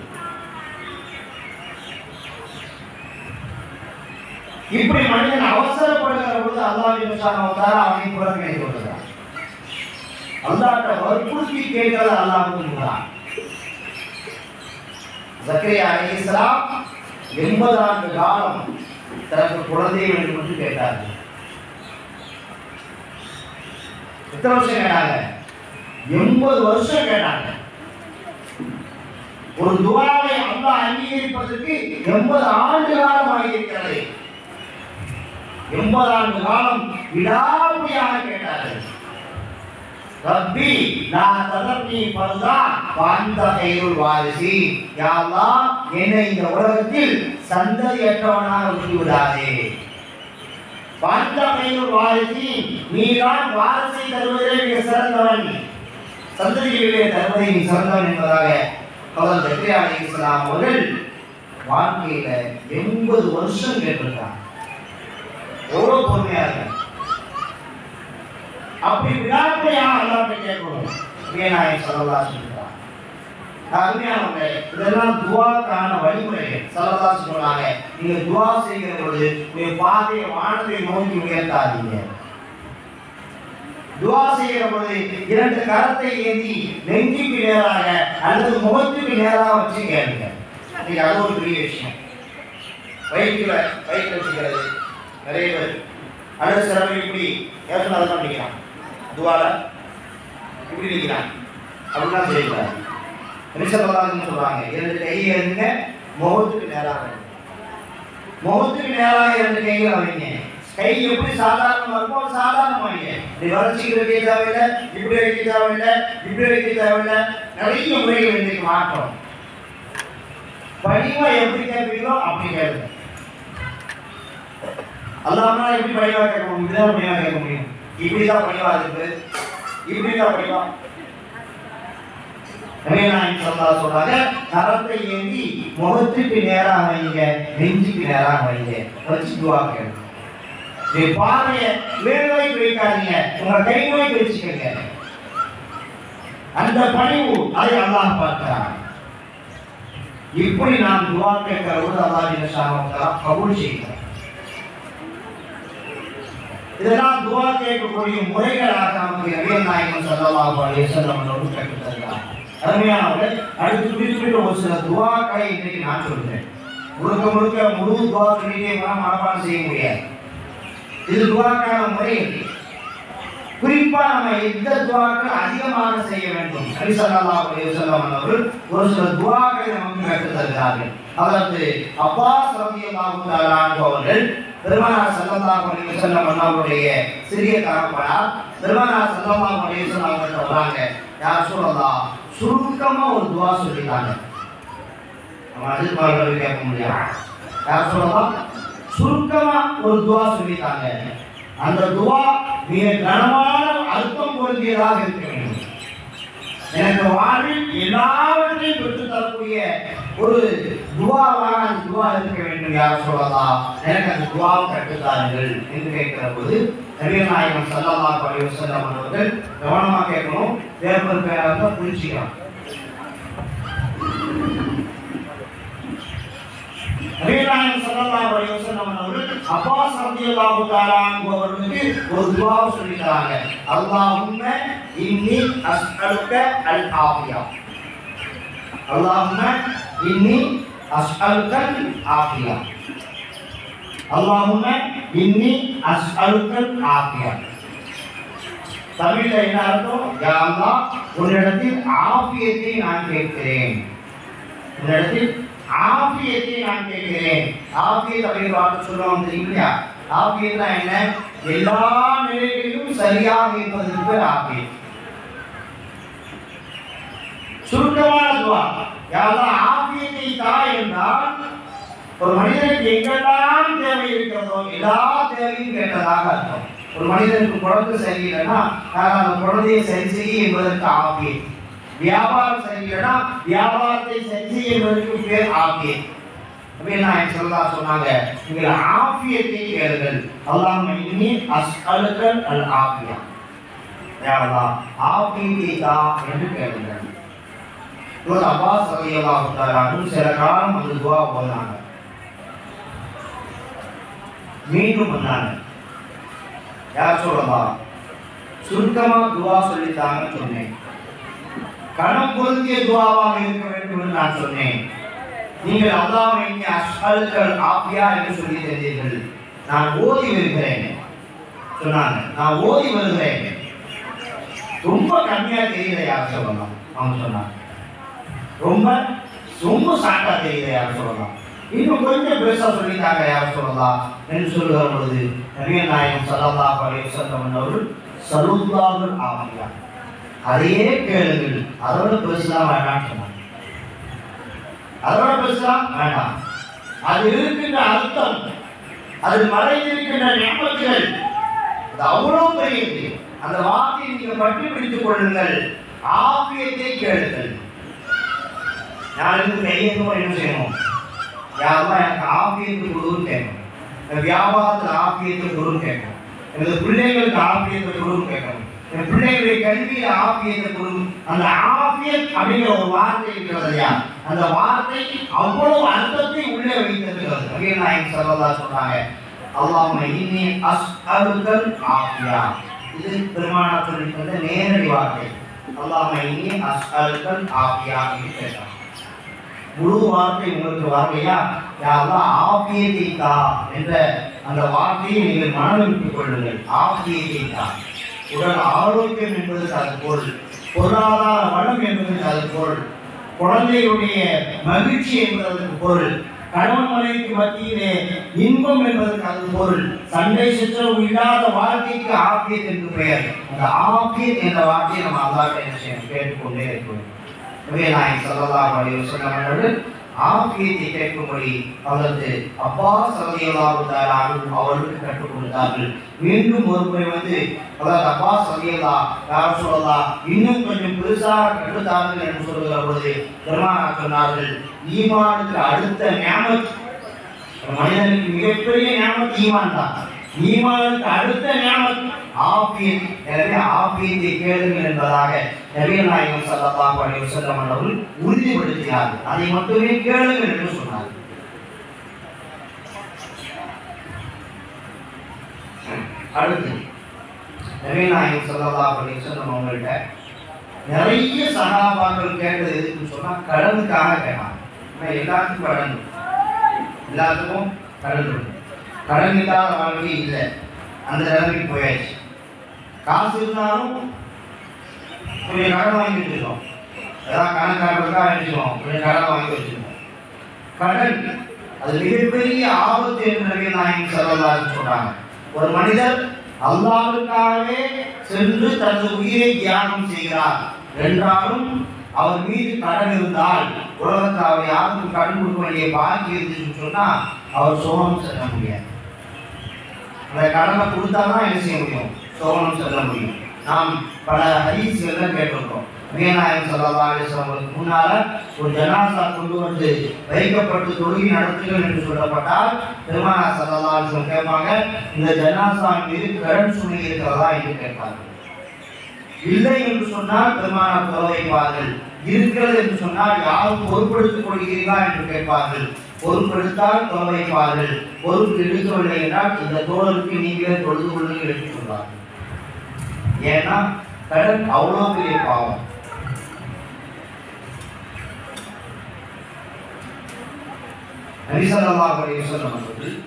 இப்படி மனிதன் அவசரப்படுகிற பொழுது அல்லாஹ் சுப்ஹானஹு வ தஆலா அவனை புறக்கணித்து விடுகிறான். அல்லாஹ்ட்ட வற்புறுத்தி கேட்கிறது அல்லாஹ் கொடுக்கிறான். ஜக்கரியா அலைஹிஸ்ஸலாம் 80 ஆண்டு காலம் தனக்கு குழந்தை வேண்டும் என்று கேட்டார்கள். எத்தனை வருஷம் கேட்டாங்க? 80 வருஷம் கேட்டாங்க. ஒரு துஆவை அல்லாஹ் அங்கீகரிப்பதற்கு 80 ஆண்டு காலம் ஆகியிருக்கிறது. 80 ஆண்டு காலம் விடாப்பிடியாக கேட்டார்கள். ரப்பி லா ததர்னி ஃபர்தா வஅன்த கைருல் வாரிஸீன். யா அல்லாஹ், என்னை இந்த உலகத்தில் சந்ததியற்றவனாக விட்டுவிடாதே. வஅன்த கைருல் வாரிஸீன், நீதான் வாரிசை தருவதிலே மிக சிறந்தவன். சந்ததிகளிலே தருவதை நீ சிறந்தவன் என்பதாக அவர் ஜக்கரியா அலைஹிஸ்ஸலாம் அவர்கள் வாழ்க்கையில 80 வருஷம் கேட்டிருக்காங்க. எவ்வளவு பொறுமையா இருக்க. அப்படி விடாப்பையாக அல்லாஹ்வை கேட்கணும். நாயகம் ஸல்லல்லாஹு அலைஹி வஸல்லம் அருமையானவர்களே, இதெல்லாம் துஆக்கான வழிமுறைகள். ஸல்லல்லாஹு அலைஹி வஸல்லம் சொன்னாங்க, நீங்க துஆ செய்கிற பொழுது உங்க பாதையை வானத்தை நோக்கி உயர்த்தாதீங்க. துஆ செய்கிற பொழுது 2 கரத்தை ஏந்தி நெஞ்சுக்கு நேராக அல்லது முகத்துக்கு நேராக வச்சு கேளுங்க. அது ஒரு பெரிய விஷயம். வயிற்றுல வச்சுக்கிறது நிறைய பேர் அடுத்த சிறப்பு இப்படி ஏற்கனவே அதை பண்ணிக்கிறான். துவால இப்படி நிற்கிறான் அப்படிலாம் செய்யக்கூடாது. ரிஷபராஜன்னு சொல்றாங்க, 2 கையை இருங்க, முகத்துக்கு நேராக முகத்துக்கு நேராக 2 கைகளை வைங்க. கை எப்படி சாதாரணமா இருக்கும் அது சாதாரணமா வைங்க. இப்படி வளர்ச்சிக்கு வைக்க தேவையில்லை, இப்படி வைக்க தேவையில்லை, இப்படி வைக்க தேவையில்லை. நிறைய முறைகள் இன்றைக்கு மாற்றம். பணிவா எப்படி கேட்பீங்களோ அப்படி கேளுங்க. அல்லாம எப்படி பணிவா கேட்க முடியும்? இப்படிதான் பணிவா கேட்க முடியும். இப்படிதான் பணிவா இருக்கு, இப்படிதான் பணிவா. நாயகம் ஸல்லல்லாஹு சொல்றாங்க, கரத்தை ஏந்தி முகத்துக்கு நேராக வைங்க, நெஞ்சுக்கு நேராக வைங்க, வச்சு துஆ கேளுங்க. நீ பாதைய மேல்வை வைக்காதீங்க, உங்க கை நோய் வச்சுக்கங்க. அந்த பணிவு அதை அல்லாஹ் பார்க்கிறான். இப்படி நாம் துஆ கேட்கிறோம், அல்லாஹ் ஜல்லல்லாஹு தஆலா கபூல் செய்கிறார். இதெல்லாம் துஆ கேட்கக்கூடிய முறைகளாக நமக்கு நபிகள் நாயகம் ஸல்லல்லாஹு அலைஹி வஸல்லம் அவர்கள் கற்றுத் தருகிறார். அருமையானவர்களே, அடுத்து குறிப்பிட்ட ஒரு சில துஆக்களை இன்றைக்கு நான் சொல்கிறேன். முழுக்க முழு துஆ சொல்லிட்டே மனப்பாடம் செய்ய முடியாது. இது துஆக்கான முறை. குறிப்பா நம்ம எந்த துஆக்கள் அதிகமாக செய்ய வேண்டும். நபி ஸல்லல்லாஹு அலைஹி வஸல்லம் அவர்கள் ஒரு சில துஆக்களை நமக்கு கற்றுத் தருகிறார்கள். அதற்கு அப்பாஸ் ரலியல்லாஹு தஆலா அன்ஹு அவர்கள் பெருமானார் ஸல்லல்லாஹு அலைஹி வஸல்லம் அவர்களுடைய சிறிய தகப்பனார் பெருமானார் ஸல்லல்லாஹு அலைஹி வஸல்லம் அவர்கள் சொல்றாங்க, யா ரசூலல்லாஹ், சுருக்கமா ஒரு துஆ சொல்லிட்டாங்க. நம்ம அதிர்பார்களை கேட்க முடியாது. யா ரசூலல்லாஹ், சுருக்கமா ஒரு துஆ சொல்லிட்டாங்க. அந்த துஆ மிக கனமான அர்த்தம் பொருந்தியதாக இருக்க வேண்டும். எனக்கு வாழ்வில் எல்லாவற்றையும் பெற்று தரக்கூடிய ஒரு துஆவாக அந்த துஆ இருக்க வேண்டும். யா ரசூலல்லாஹ், எனக்கு அந்த துஆவை கற்றுத்தாருங்கள் என்று கேட்கிற போது நபிகள் நாயகம் ஸல்லல்லாஹு அலைஹி வஸல்லம் அவர்கள் கவனமா கேட்கணும். வேறொரு பேராக புரிஞ்சுக்கலாம். நபிகள் நாயகம் ஸல்லல்லாஹு அலைஹி வஸல்லம் அவர்கள் அப்பாஸ் ரலியல்லாஹு தஆலா அன்ஹு அவர்களுக்கு ஒரு துஆ சொல்லிட்டாங்க. அல்லாஹும்ம இன்னி அஸ்அலுக அல் ஆஃபியா. அல்லாஹும்ம இன்னி அஸ்அலுக அல் ஆஃபியா. அல்லாஹும்ம இன்னி அஸ்அலுக அல் ஆஃபியா. தமிழ்ல என்ன அர்த்தம்? யா அல்லாஹ், உன்னிடத்தில் ஆஃபியத்தை நான் கேட்கிறேன். உன்னிடத்தில் ஆஃபியத்தை நான் கேட்கிறேன். ஆஃபியத் அப்படிங்கிற வார்த்தை சொல்லுவாங்க தெரியுங்களா? ஆஃபியத்னா என்ன? எல்லா நிலைகளிலும் சரியாக இருப்பதற்கு பேர் ஆஃபியத். சுருக்கமான துஆ, யா அல்லாஹ் ஆஃபியத்தை தா என்றால் ஒரு மனிதனுக்கு எங்கெல்லாம் தேவை இருக்கிறதோ எல்லா தேவையும் கேட்டதாக அர்த்தம். ஒரு மனிதனுக்கு குழந்தை சரியில்லைன்னா அந்த குழந்தையை சரி செய்ய என்பதற்கு ஆஃபியத். வியாபாரம் சரியில்லைன்னா வியாபாரத்தை சரி செய்ய என்பதற்கு பேர் ஆஃபியத். நபிகள் நாயகம் ஸல்லல்லாஹு அலைஹி சொன்னாங்க, நீங்கள் ஆஃபியத்தை கேளுங்கள். அல்லாஹும்ம இன்னி அஸ்அலுக அல் ஆஃபியா. யா அல்லாஹ், ஆஃபியத்தை தா என்று கேளுங்கள். ஒரு அப்பாஸ் ரலியல்லாஹு தஆலா அன்ஹு சில காலம் அந்த துஆ ஓதுனாங்க. மீண்டும் வந்தாங்க, யா ரசூலல்லாஹ், சுருக்கமா துஆ சொல்லித்தாங்கன்னு சொன்னேன். கணம் பொருந்திய துஆவாக இருக்க வேண்டும் என்று நான் சொன்னேன். நீங்கள் அல்லாஹ்வை இன்னி அஸ்அலுக அல் ஆஃபியா என்று சொல்லி தந்தீர்கள். நான் ஓதி வருகிறேன் சொன்னாங்க. நான் ஓதி வருகிறேன். ரொம்ப கம்மியா தெரியல யார் சொல்லலாம். அவங்க சொன்னாங்க, ரொம்ப ரொம்ப சாட்டா தெரியல யார் சொல்லலாம். இன்னும் கொஞ்சம் பெருசா சொல்லிட்டாங்க யார் சொல்லலாம் என்று சொல்லுகிற பொழுது நபிகள் நாயகம் ஸல்லல்லாஹு அலைஹி வஸல்லம் அவர்கள் ஸல்லல்லாஹு ஆஃபியா, அதையே கேளுங்கள், அதோட பெருசுலாம் வேண்டாம் சொன்னாங்க. அதோட பெருசுலாம் வேண்டாம். அது இருக்கின்ற அர்த்தம், அது மறைந்திருக்கின்ற நியமத்துகள் அது அவ்வளவு பெரியது. அந்த வார்த்தையை நீங்கள் பற்றி பிடித்துக் கொள்ளுங்கள். ஆபியத்தை கேளுங்கள். நாளைக்கு கையெழுத்து என்ன செய்யணும்? யாரெல்லாம் எனக்கு ஆபியத்தை கொடுன்னு கேட்கணும். வியாபாரத்தில் ஆபியத்தை கொடுன்னு கேட்கணும். எனது பிள்ளைகளுக்கு ஆபியத்தை கொடுன்னு கேட்கணும். என் பிள்ளைகளுடைய கல்வியில் ஆபியத்தை கொடு. அந்த ஆபியத் அப்படிங்கிற ஒரு வார்த்தை இருக்கிறது இல்லையா, அந்த வார்த்தை அவ்வளவு அர்த்தத்தை உள்ளே வைத்திருக்கிறது. நபிகள் நாயகம் ஸல்லல்லாஹு அலைஹி சொல்றாங்க, அல்லாஹும்ம இன்னி அஸ்அலுக்கல் ஆஃபியா. இது பெருமானார் சொல்லியிருக்கிற நேரடி வார்த்தை. அல்லாஹும்ம இன்னி அஸ்அலுக்கல் ஆஃபியா என்று கேட்டாங்க. முழு வார்த்தை உங்களுக்கு வரலையா, யா அல்லாஹ் ஆஃபியத்தை தா என்ற அந்த வார்த்தையை நீங்கள் மனதில் கொள்ளுங்கள். ஆஃபியத்தை தா. உடல் ஆரோக்கியம் என்பதற்கு அது பொருள், பொருளாதார வளம் என்பதற்கு அது பொருள், குழந்தையுடைய மகிழ்ச்சி என்பதற்கு பொருள், கணவன் மனைவிக்கு மத்தியிலே இன்பம் என்பதற்கு அது பொருள், சண்டை சச்சரவு இல்லாத வாழ்க்கைக்கு ஆபியத் என்று பெயர். அந்த ஆபியத் என்ற வார்த்தையை நம்ம அல்லாஹ்வை என்ன செய்யணும்? கேட்டுக்கொண்டே இருக்கணும். நபிகள் நாயகம் ஸல்லல்லாஹு அலைஹி வஸல்லம் அவர்கள் ஆபியத்தை கேட்கும்படி அதற்கு அப்பாஸ் ரலியல்லாஹு தஆலா அன்ஹு அவர்களுக்கு கற்றுக் கொடுத்தார்கள். மீண்டும் ஒரு முறை வந்து அதாவது அப்பாஸ் ரலியல்லாஹு யா ரசூலல்லாஹ் இன்னும் கொஞ்சம் பெருசாக கற்றுத்தார்கள் என்று சொல்லுகிற பொழுது பெருமானார் சொன்னார்கள், ஈமானுக்கு அடுத்த நியாமத், மனிதனுக்கு மிகப்பெரிய நியாமத் ஈமான் தான். ஈமானுக்கு அடுத்த நியாமத் ஆஃபியத். எனவே ஆஃபியத்தை கேளுங்கள் என்பதாக நபிகள் நாயகம் ஸல்லல்லாஹு அலைஹி வஸல்லம் அவர்கள் உறுதிப்படுத்தினார்கள். அதை மட்டுமே கேளுங்கள் என்று சொன்னார்கள். அடுத்து நபிகள் நாயகம் ஸல்லல்லாஹு அலைஹி வஸல்லம் அவங்கள்ட்ட நிறைய சஹாபாக்கள் கேட்டது எதுக்குன்னு சொன்னா கடனுக்காக கேட்டாங்க. எல்லாத்துக்கும் கடன், எல்லாத்துக்கும் கடன். கடன் இல்லாத வாழ்க்கை இல்லை, அந்த நிலைமைக்கு போயாச்சு. காசு இருந்தாலும் கொஞ்சம் கடன் வாங்கி வச்சுருக்கோம், ஏதாவது கணக்காரர்களுக்காக வச்சுருக்கோம், கொஞ்சம் கடன் வாங்கி வச்சுருக்கோம். கடன் அது மிகப்பெரிய ஆபத்து என்று நபிகள் நாயகம் ஸல்லல்லாஹு அலைஹி சொல்றாங்க. ஒரு மனிதர் அல்லாஹ்வுக்காகவே சென்று தனது உயிரை தியாகம் செய்கிறார் என்றாலும் அவர் மீது கடன் இருந்தால், உலகத்தில் அவர் யாருக்கும் கடன் கொடுக்க வேண்டிய பாக்கி இருந்துச்சுன்னு சொன்னா அவர் சோகம் செல்ல முடியாது. அந்த கடனை கொடுத்தாதான் என்ன செய்ய முடியும்? சோகம் செல்ல முடியும். நாம் பல ஹதீஸ்கள்லாம் கேட்டிருக்கோம். நபிகள் நாயகம் ஸல்லல்லாஹு அலைஹி வஸல்லம் முன்னால ஒரு ஜனாஸா கொண்டு வந்து வைக்கப்பட்டு தொழுகை நடத்துங்கள் என்று சொல்லப்பட்டால் பெருமானார் ஸல்லல்லாஹு அலைஹி வஸல்லம் கேட்பாங்க, இந்த ஜனாஸா மீது கடன் சுமை இருக்கிறதா என்று கேட்பார்கள். இல்லை என்று சொன்னால் பெருமானார் தொலை வைப்பார்கள். இருக்கிறது என்று சொன்னால் யாரும் பொறுப்படுத்திக் கொள்கிறீர்களா என்று கேட்பார்கள். பொறுப்படுத்தால் தொலை வைப்பார்கள். பொறுப்பு எடுக்கவில்லை என்றால் இந்த தோழருக்கு நீங்களே தொழுது கொள்ளுங்கள் என்று சொல்வார்கள். ஏன்னா கடன் அவ்வளோ பெரிய பாவம். நபி ஸல்லல்லாஹு அலைஹி வஸல்லம் அவர்கள்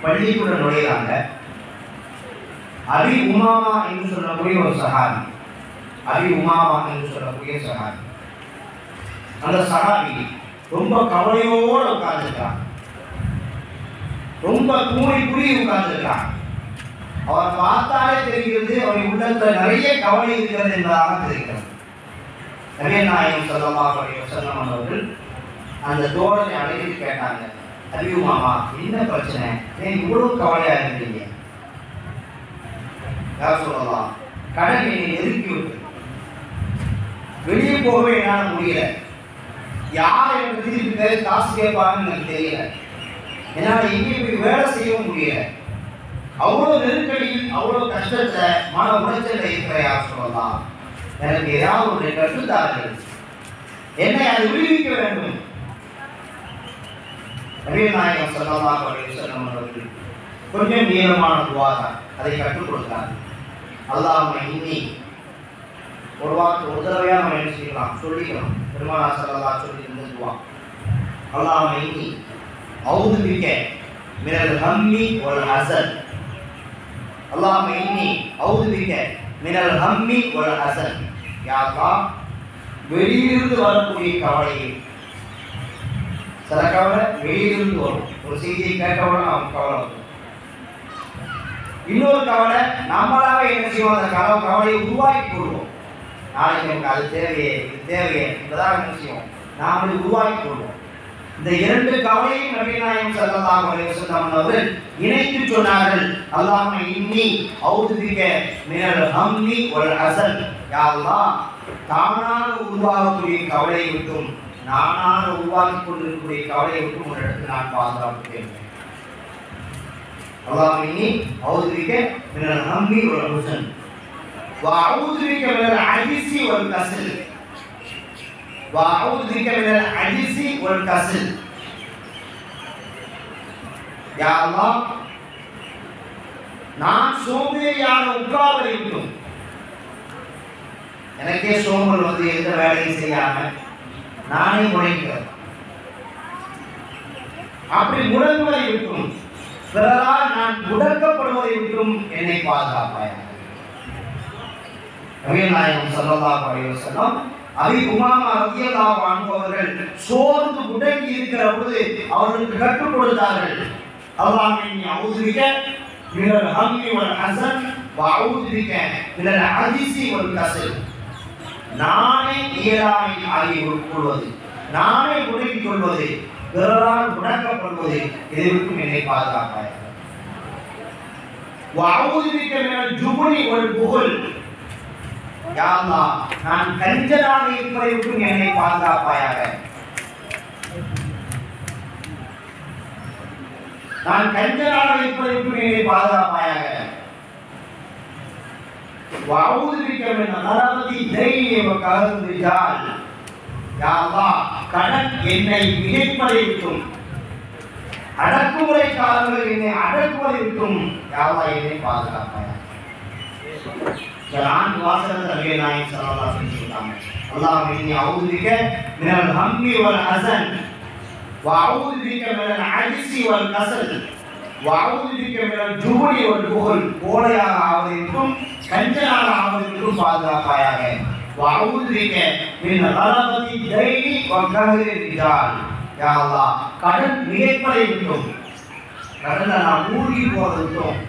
பள்ளிக்குள்ள நுழைகிறாங்க. அபி உமாமா என்று சொல்லக்கூடிய ஒரு சஹாபி, அபி உமாமா என்று சொல்லக்கூடிய சஹாபி, அந்த சஹாபி ரொம்ப கவலையோடு உட்கார்ந்துருக்கான், ரொம்ப கூறி புரி உட்கார்ந்துருக்கான். அவர் பார்த்தாலே தெரிகிறது அவருடைய உள்ளத்தில் நிறைய கவலை இருக்கிறது என்பதாக தெரிகிறது. நபிகள் நாயகம் ஸல்லல்லாஹு அலைஹி வஸல்லம் அவர்கள் அந்த தோழனை அழைத்து கேட்டாங்க, அபி உமாமா என்ன பிரச்சனை, ஏன் இவ்வளவு கவலையா இருக்கிறீங்க? யார் சொல்லலாம், கடன் என்னை நெருக்கி விட்டு வெளியே போகவே என்னால் முடியல, யார் எனக்கு திருப்பி காசு கேட்பாங்கன்னு எனக்கு தெரியல, என்னால் எங்கேயும் போய் வேலை செய்யவும் முடியல, அவ்வளவு நெருக்கடியில் அவ்வளவு கஷ்டத்தை மன உளைச்சல இருக்கிற யார் சொல்லலாம், எனக்கு ஏதாவது ஒரு கற்றுத்தார்கள், என்னை அதை விடுவிக்க வேண்டும். நபிகள் நாயகம் ஸல்லல்லாஹு அலைஹி வஸல்லம் அவர்கள் கொஞ்சம் நீளமான துஆ தான், அதை கற்றுக் கொடுத்தார்கள். அல்லாஹும்ம இன்னி, ஒரு வார்த்தை ஒரு தடவையாக நம்ம என்ன செய்யலாம், சொல்லிக்கலாம். பெருமானார் ஸல்லல்லாஹு சொல்லி இருந்த துஆ, அல்லாஹும்ம இன்னி அஊது பிக மினல் ஹம்மி வல் ஹஸன், அல்லாஹும்ம இன்னி அஊது பிக மினல் ஹம்மி வல் ஹஸன். யா அல்லாஹ், வெளியிலிருந்து வரக்கூடிய கவலை, சில கவலை வெளியிலிருந்து வரும், ஒரு செய்தியை கேட்டவுடன் நமக்கு கவலை வரும். இன்னொரு கவலை நம்மளாவே என்ன செய்வோம், அந்த கவலையை உருவாக்கி கொள்வோம். நாளைக்கு நமக்கு அது தேவையே, இது தேவையே என்பதாக என்ன செய்வோம், நாமளே உருவாக்கி கொள்வோம். இந்த இரண்டு கவலையும் நபிகள் நாயகம் ஸல்லல்லாஹு அலைஹி வஸல்லம் அவர்கள் இணைத்து சொன்னார்கள். அல்லாஹும்ம இன்னி அஊது பிக மினல் ஹம்மி வல் ஹஸன், யா அல்லாஹ் தானாக உருவாகக்கூடிய கவலையை விட்டும் நானாக உருவாக்கி கொண்டிருக்கக்கூடிய கவலையை விட்டும் ஒரு இடத்துல நான் பாதுகாப்பு கேட்கிறேன். அல்லாஹ்வினி அவுதுபிக மினல் ஹம்மி வல் ஹுஸன் வ அவுதுபிக மினல் அஜிஸி வல் கஸல் வ அவுதுபிக மினல் அஜிஸி வல் கஸல். யா அல்லாஹ் நான் சோம்பேறியான உட்கார்வதை விட்டும், எனக்கே சோம்பல் வந்து எந்த வேலையும் செய்யாம நானே முடங்குகிறேன், அப்படி முடங்குவதை விட்டும் பிறரால் நான் முடக்கப்படுவதை விட்டும் என்னை பாதுகாப்பாயாக. நபிகள் நாயகம் ஸல்லல்லாஹு அலைஹி வஸல்லம் அபீ உமாமா ரலியல்லாஹு அன்ஹு அவர்கள் சோர்ந்து முடங்கி இருக்கிற பொழுது அவர்களுக்கு கற்றுக் கொடுத்தார்கள், அல்லாஹ்வினி அஊதுபிக மினல் ஹம்மி வல் ஹஸன் வ அஊதுபிக மினல் அஜிஸி வல் கஸல். நானே இயலாமை ஆகி கொள்வது, நானே முடங்கிக் கொள்வது, பிறரால் முடக்கப்படுவது, இதை விட்டும் என்னை பாதுகாப்பாயாக. வ அஊதுபிக மினல் ஜுபுனி வல் புகுல். யா அல்லாஹ் நான் கஞ்சனாக இருப்பதை விட்டும் என்னை பாதுகாப்பாயாக. நான் கஞ்சனாக இருப்பதை விட்டும் என்னை பாதுகாப்பாயாக. வஅஊதுபிக மின் கலபதி தைனி வ கஹல் ரிஜால். யா அல்லாஹ் கடன் என்னை மிகைப்பதை விட்டும், அடக்குமுறைக்காரர்கள் என்னை அடக்குவதை விட்டும் யா அல்லாஹ் என்னை பாதுகாப்பாயாக. குர்ஆன் வாசகத்தை நபிகள் நாயகம் ஸல்லல்லாஹு அலைஹி வஸல்லம் சொல்றாங்க, அல்லாஹ்வினி அஊதுபிக மினல் ஹம்மி வல் ஹஸன் வ அஊதுபிக மினல் அஜ்ஸி வல் கஸல் வ அஊதுபிக மினல் ஜுபுனி வல் புகுல். கோழையாக ஆவதற்கும் கஞ்சனாக ஆவதற்கும் பாதுகாப்பாயாக. வ அஊதுபிக மின் கலபதி தைனி வ கஹல் ரிஜால். யா அல்லாஹ் கடன் மிகைப்பதை விட்டும், கடன்ல நான் மூழ்கி போவதை விட்டும்,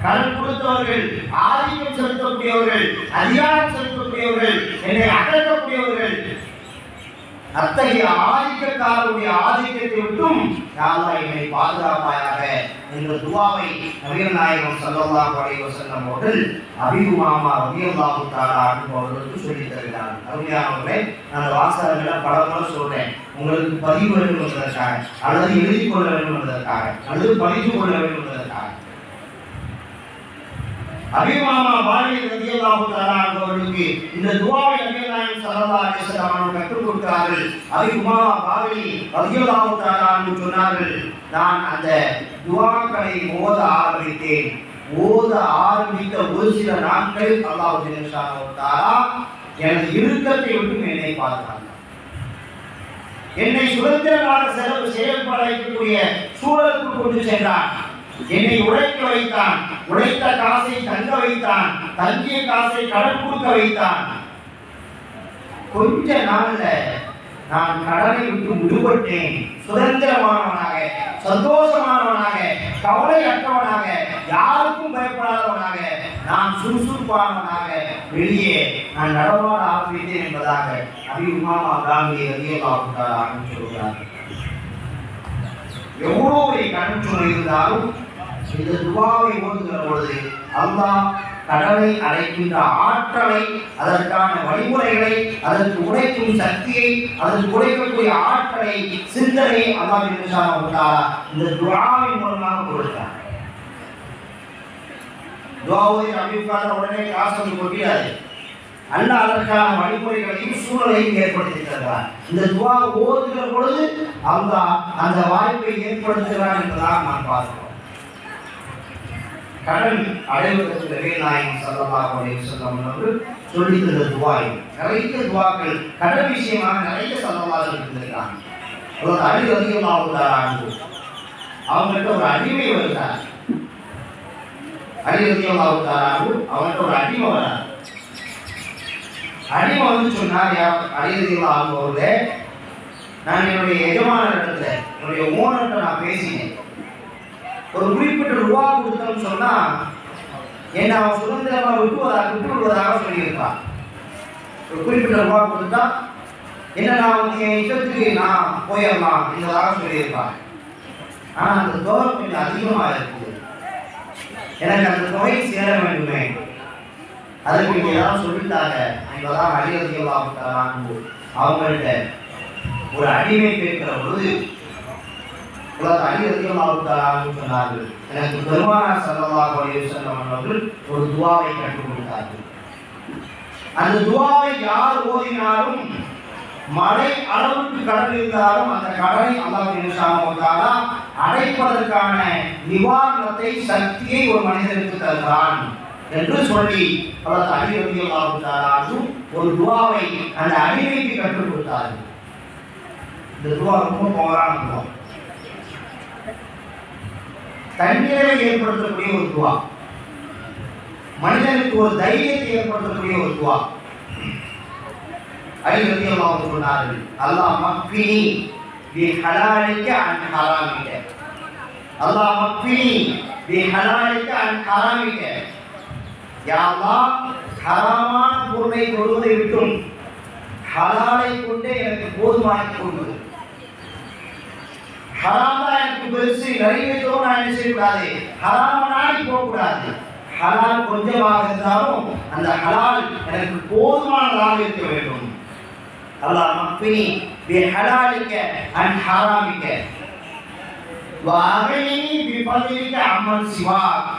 கடன் கொடுத்தவர்கள், ஆதிக்கம் செலுத்தக்கூடியவர்கள், அதிகாரம் செலுத்தக்கூடியவர்கள், என்னை அடக்கக்கூடியவர்கள், அத்தகைய ஆதிக்கக்காரருடைய ஆதிக்கத்தை விட்டும் யா அல்லாஹ் என்னை பாதுகாப்பாயாக என்ற துஆவை நபிகள் நாயகம் ஸல்லல்லாஹு அலைஹி வஸல்லம் அவர்கள் அபீ உமாமா ரலியல்லாஹு தஆலா அன்ஹு அவர்களுக்கு சொல்லித் தருகிறார்கள். அருமையானவர்களே, நான் வாசகங்களை பலமுறை சொல்றேன், உங்களுக்கு பதிவு வேண்டும் என்பதற்காக, அல்லது எழுதிக் கொள்ள வேண்டும் என்பதற்காக, அல்லது படித்துக் கொள்ள வேண்டும் என்பதற்காக. அபீ உமாமா பாலி ரலியல்லாஹு தஆலா அவர்களுக்கு இந்த துஆவை நபிகள் நாயகம் ஸல்லல்லாஹு அலைஹி வஸல்லம் அவர்கள் கற்றுக் கொடுத்தார்கள். அபீ உமாமா பாலி ரலியல்லாஹு தஆலா அவர்கள் சொன்னார்கள், நான் அந்த துஆக்களை ஓத ஆரம்பித்தேன். ஓத ஆரம்பித்த ஒரு சில நாட்களில் அல்லாஹ் ஜல்லல்லாஹு தஆலா எனது இறுக்கத்தை விட்டு என்னை பாதுகாத்தார். என்னை சுதந்திரமாக செயல்பட வைக்கக்கூடிய சூழலுக்கு கொண்டு சென்றான். என்னை உழைக்க வைத்தான், உழைத்த காசை தங்க வைத்தான், தங்கிய காசை கடன் கொடுக்க வைத்தான். கொஞ்ச நாள்ல நான் கடனை விட்டு விடுபட்டேன். சுதந்திரமானவனாக, சந்தோஷமானவனாக, கவலையற்றவனாக, யாருக்கும் பயப்படாதவனாக, நான் சுறுசுறுப்பானவனாக வெளியே நான் நடமாட ஆரம்பித்தேன் என்பதாக அபீ உமாமா பாலி ரலியல்லாஹு தஆலா அன்ஹு சொல்கிறார். எவ்வளவு கடன் சுமை இருந்தாலும் இந்த துஆவை ஓதுகிற பொழுது அல்லாஹ் கடனை அடைக்கின்ற ஆற்றலை, அதற்கான வழிமுறைகளை, அதற்கு உடைக்கும் சக்தியை, அதற்கு உடைக்கக்கூடிய ஆற்றலை, சிந்தனை அல்லாஹ் ஜல்லல்லாஹு தஆலா இந்த துஆவின் மூலமாக கொடுத்தார். துஆவை அபிஃபாத உடனே காசு கொடுக்கிறார். அல்லாஹ் அதற்கான வழிமுறைகளையும் சூழலையும் ஏற்படுத்தி தருகிறார். இந்த துஆ ஓதுகிற பொழுது அல்லாஹ் அந்த வாய்ப்பை ஏற்படுத்துகிறார் என்பதாக நாம் பார்க்கிறோம். கடன் அடைவதற்கு நபிகள் நாயகம் ஸல்லல்லாஹு அலைஹி வஸல்லம் அவர்கள் சொல்லித் தந்த துஆய் நிறைய துஆக்கள் கடன் விஷயமாக நிறைய ஸல்லல்லாஹு இருந்திருக்காங்க. அதாவது அலி ரலியல்லாஹு தஆலா அன்ஹு அவங்கள்ட்ட ஒரு அடிமை வருகிறார். அலி ரலியல்லாஹு தஆலா அன்ஹு அவங்கள்ட்ட ஒரு அடிமை வரார். அடிமை வந்து சொன்னார், அலி ரலியல்லாஹு அன்ஹு அவர்களே, நான் என்னுடைய எஜமானரிடத்துல, என்னுடைய ஓனர்கிட்ட நான் பேசினேன். ஒரு குறிப்பிட்ட ரூபா கொடுத்தோம்னு சொன்னா என்ன அவன் சுதந்திரமா விட்டு விடுவதாக சொல்லியிருக்கான். ஒரு குறிப்பிட்ட ரூபா கொடுத்தா என்ன நான் வந்து என் இஷ்டத்துக்கு நான் போயிடலாம் என்பதாக சொல்லியிருப்பான். ஆனா அந்த தொகை கொஞ்சம் அதிகமாக இருக்குது, எனக்கு அந்த தொகை சேர வேண்டுமே. அதுக்கு இங்க ஏதாவது சொல்லிட்டாங்க. இப்பதான் அலி ரலியல்லாஹு தஆலா அன்ஹு அவங்கள்ட்ட ஒரு அடிமை கேட்கிற பொழுது அலி ரலியல்லாஹு தஆலா அன்ஹு சொன்னார்கள், எனக்கு பெருமானார் ஸல்லல்லாஹு அலைஹி வஸல்லம் அவர்கள் ஒரு துஆவை கற்றுக் கொடுத்தார்கள். அந்த துஆவை யார் ஓதினாலும் மழை அளவுக்கு கடல் இருந்தாலும் அந்த கடலை அல்லாஹ் சுப்ஹானஹு வ தஆலா அடைப்பதற்கான நிவாரணத்தை சக்தியை ஒரு மனிதனுக்கு தருகிறான் என்று சொல்லி அல்லாஹ் அலி ரலியல்லாஹு தஆலா ஒரு துஆவை அந்த அடிமைக்கு கற்றுக் கொடுத்தார்கள். இந்த துஆ ரொம்ப பவரான துஆ, தண்ணீரை ஏற்படுத்தக்கூடிய ஒரு துஆ, மனிதனுக்கு ஒரு தைரியத்தை ஏற்படுத்தக்கூடிய ஒரு துஆ. அலி ரலியல்லாஹு சொன்னார்கள், அல்லாஹ் மக்ஃபினி பி ஹலாலிக அன் ஹராமிக, அல்லாஹ் மக்ஃபினி பி ஹலாலிக அன் ஹராமிக, யா அல்லாஹ் ஹராமான பொருளை தொடுவதை விட்டும் ஹலாலை கொண்டே எனக்கு போதுமாக்கி கொடு. ஹராம் தான் எனக்கு பெருசு, நிறைவேற்றோ நான் என்ன செய்யக்கூடாது, ஹராம நாடி போகக்கூடாது. ஹலால் கொஞ்சமாக இருந்தாலும் அந்த ஹலால் எனக்கு போதுமானதாக இருக்க வேண்டும். அல்லாஹ் மக்ஃபினி பி ஹலாலிக அன் ஹராமிக வஅக்னினி பி ஃபத்லிக அம்மன் சிவாக்,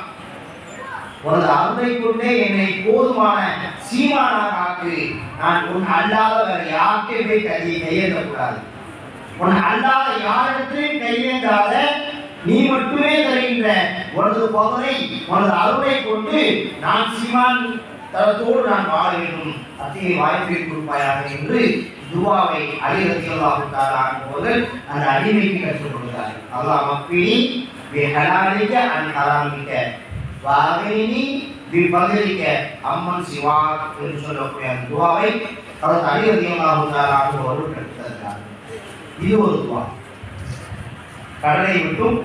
உனது அருளை கொண்டே என்னை போதுமான சீமானாக ஆக்கு. நான் உன் அல்லாத வேற யாருக்குமே கையேற்றக்கூடாது. உன் அல்லாத யாரிடத்திலும் கையேற்றாத நீ மட்டுமே தருகின்ற உனது பகலை உனது அருளை கொண்டு நான் சீமான் தரத்தோடு நான் வாழ வேண்டும். அத்தகைய வாய்ப்பை கொடுப்பாயாக என்று துஆவை அலி ரலியல்லாஹு தஆலா அன்ஹு அந்த அடிமைக்கு கற்றுக் கொடுத்தார். அல்லாஹ் மக்ஃபினி பி ஹலாலிக அன் ஹராமிக வஅக்னினி பி ஃபத்லிக அம்மன் சிவாக் என்று சொல்லக்கூடிய அந்த துஆவை ஹஜ்ரத் அலி ரலியல்லாஹு தஆலா அன்ஹு அவர்கள் கற்றுத்தந்தார். இது ஒரு துஆ. கடலை விட்டும்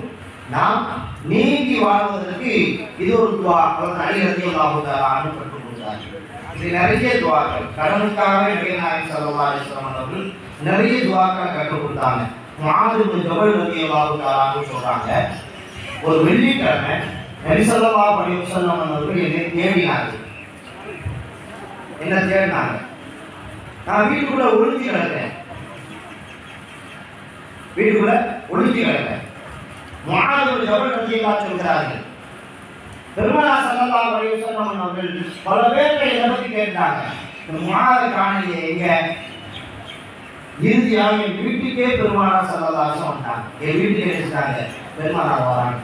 நாம் நீங்கி வாழ்வதற்கு இது ஒரு துஆ. ஹஜ்ரத் அலி ரலியல்லாஹு தஆலா அன்ஹு கற்றுக் கொடுத்தார். இது நிறைய துஆக்கள், கடனுக்காகவே நபிகள் நாயகம் ஸல்லல்லாஹு அலைஹி வஸல்லம் அவர்கள் நிறைய துஆக்கள் கற்றுக் கொடுத்தாங்க. முஆத் இப்னு ஜபல் ரலியல்லாஹு தஆலா அன்ஹு சொல்றாங்க, ஒரு வெள்ளிக்கிழமை நபி ஸல்லல்லாஹு அலைஹி வஸல்லம் அவர்கள் என்னை தேடினார்கள். என்ன தேடினாங்க? நான் வீட்டுக்குள்ள ஒளிஞ்சு கிடக்கிறேன், வீட்டுக்குள்ள ஒளிஞ்சு கிடக்கிறேன். முஆத் இப்னு ஜபல் ரலியல்லாஹு சொல்கிறார்கள், பெருமானார் ஸல்லல்லாஹு அலைஹி வஸல்லம் அவர்கள் பல பேரை இதை பற்றி கேட்டாங்க. முஆத் காணலையே எங்க? இறுதியாக என் வீட்டுக்கே பெருமானார் ஸல்லல்லாஹு அலைஹி வஸல்லம் வந்தாங்க. என் வீட்டுக்கு நினைச்சாங்க பெருமானார் வராங்க.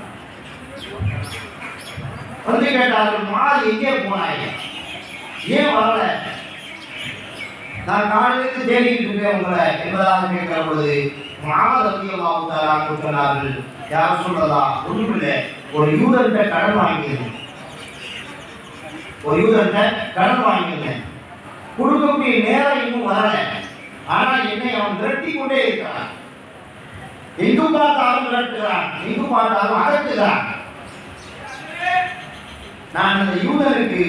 வந்து கேட்டார்கள், முஆத் எங்கே போனாங்க, ஏன் வரல? நான் காலையிலிருந்து தேடிட்டு இருக்கேன் உங்களை என்பதாக கேட்கிற பொழுது முஆத் ரலியல்லாஹு தஆலா அன்ஹு சொன்னார்கள், யா ரசூலல்லாஹ், ஒன்றுமில்லை, ஒரு யூதன்கிட்ட கடன் வாங்கியிருந்தேன், ஒரு யூதன்கிட்ட கடன் வாங்கியிருந்தேன், கொடுக்கக்கூடிய நேரம் இன்னும் வரல, ஆனால் என்னை அவன் விரட்டி கொண்டே இருக்கிறான், எங்கு பார்த்தாலும் விரட்டுகிறான், எங்கு பார்த்தாலும் அகற்றுகிறான். நான் அந்த யூதனுக்கு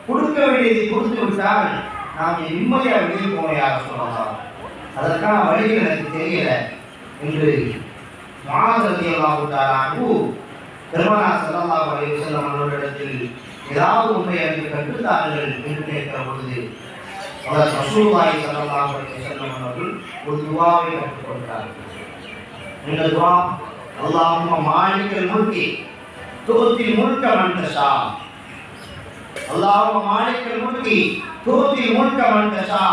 கொடுக்க வேண்டியதை கொடுத்து விட்டால் நாம் நிம்மதியாக வெளியே போவையாக சொல்லலாம், அதற்கான வழிகள் எனக்கு தெரியல என்று முஆத் ரலியல்லாஹு தஆலா அன்ஹு பெருமானார் ஸல்லல்லாஹு அலைஹி வஸல்லம் அவர்களிடத்தில் ஏதாவது ஒன்றை எனக்கு கற்றுத்தார்கள் என்று கேட்கிற பொழுது ரசூலுல்லாஹி ஸல்லல்லாஹு அலைஹி வஸல்லம் அவர்கள் ஒரு துஆவை கற்றுக் கொடுத்தார்கள். இந்த துஆ, அல்லாஹும்ம மாலிகல் முல்கி துஅத்தில் முல்க மன் தஷா, அல்லாஹும்ம மாலிகல் முல்கி துஅத்தில் முல்க மன் தஷா,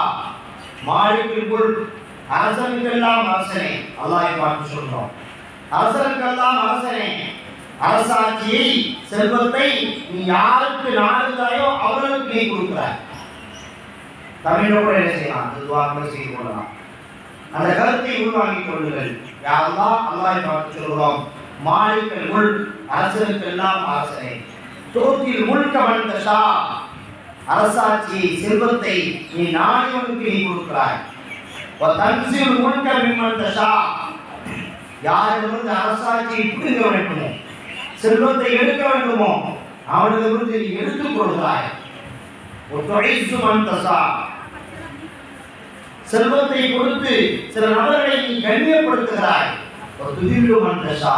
மாலிகல் முல்க், அரசனுக்கெல்லாம் அரசனே. அல்லாஹ்வை பார்த்து சொல்றோம், அரசனுக்கெல்லாம் அரசனே, அரசாட்சியை செல்வத்தை நீ யாருக்கு நாடுகிறாயோ அவர்களுக்கு நீ கொடுக்கிறாய். தமிழ் கூட என்ன செய்யலாம், அந்த துஆக்களை செய்து கொள்ளலாம். அந்த கருத்தை உள்வாங்கிக் கொள்ளுங்கள். யா அல்லாஹ், அல்லாஹ்வை பார்த்து சொல்கிறோம், மாலிகல் முல்க், அரசனுக்கெல்லாம் அரசனே, துஅத்தில் முல்க மன் தஷா, அரசாட்சியை செல்வத்தை நீ நாடியவனுக்கு நீ கொடுக்கிறாய். தன்சில் முல்க மிம்மன் தஷா, யாரிடமிருந்து அரசாட்சியை பிடுங்க வேண்டுமோ, செல்வத்தை எடுக்க வேண்டுமோ அவனிடமிருந்து நீ எடுத்துக் கொள்கிறாய். துஇஸ்ஸு மன் தஷா, செல்வத்தை கொடுத்து சில நபர்களை நீ கண்ணியப்படுத்துகிறாய். துதில்லு மன் தஷா,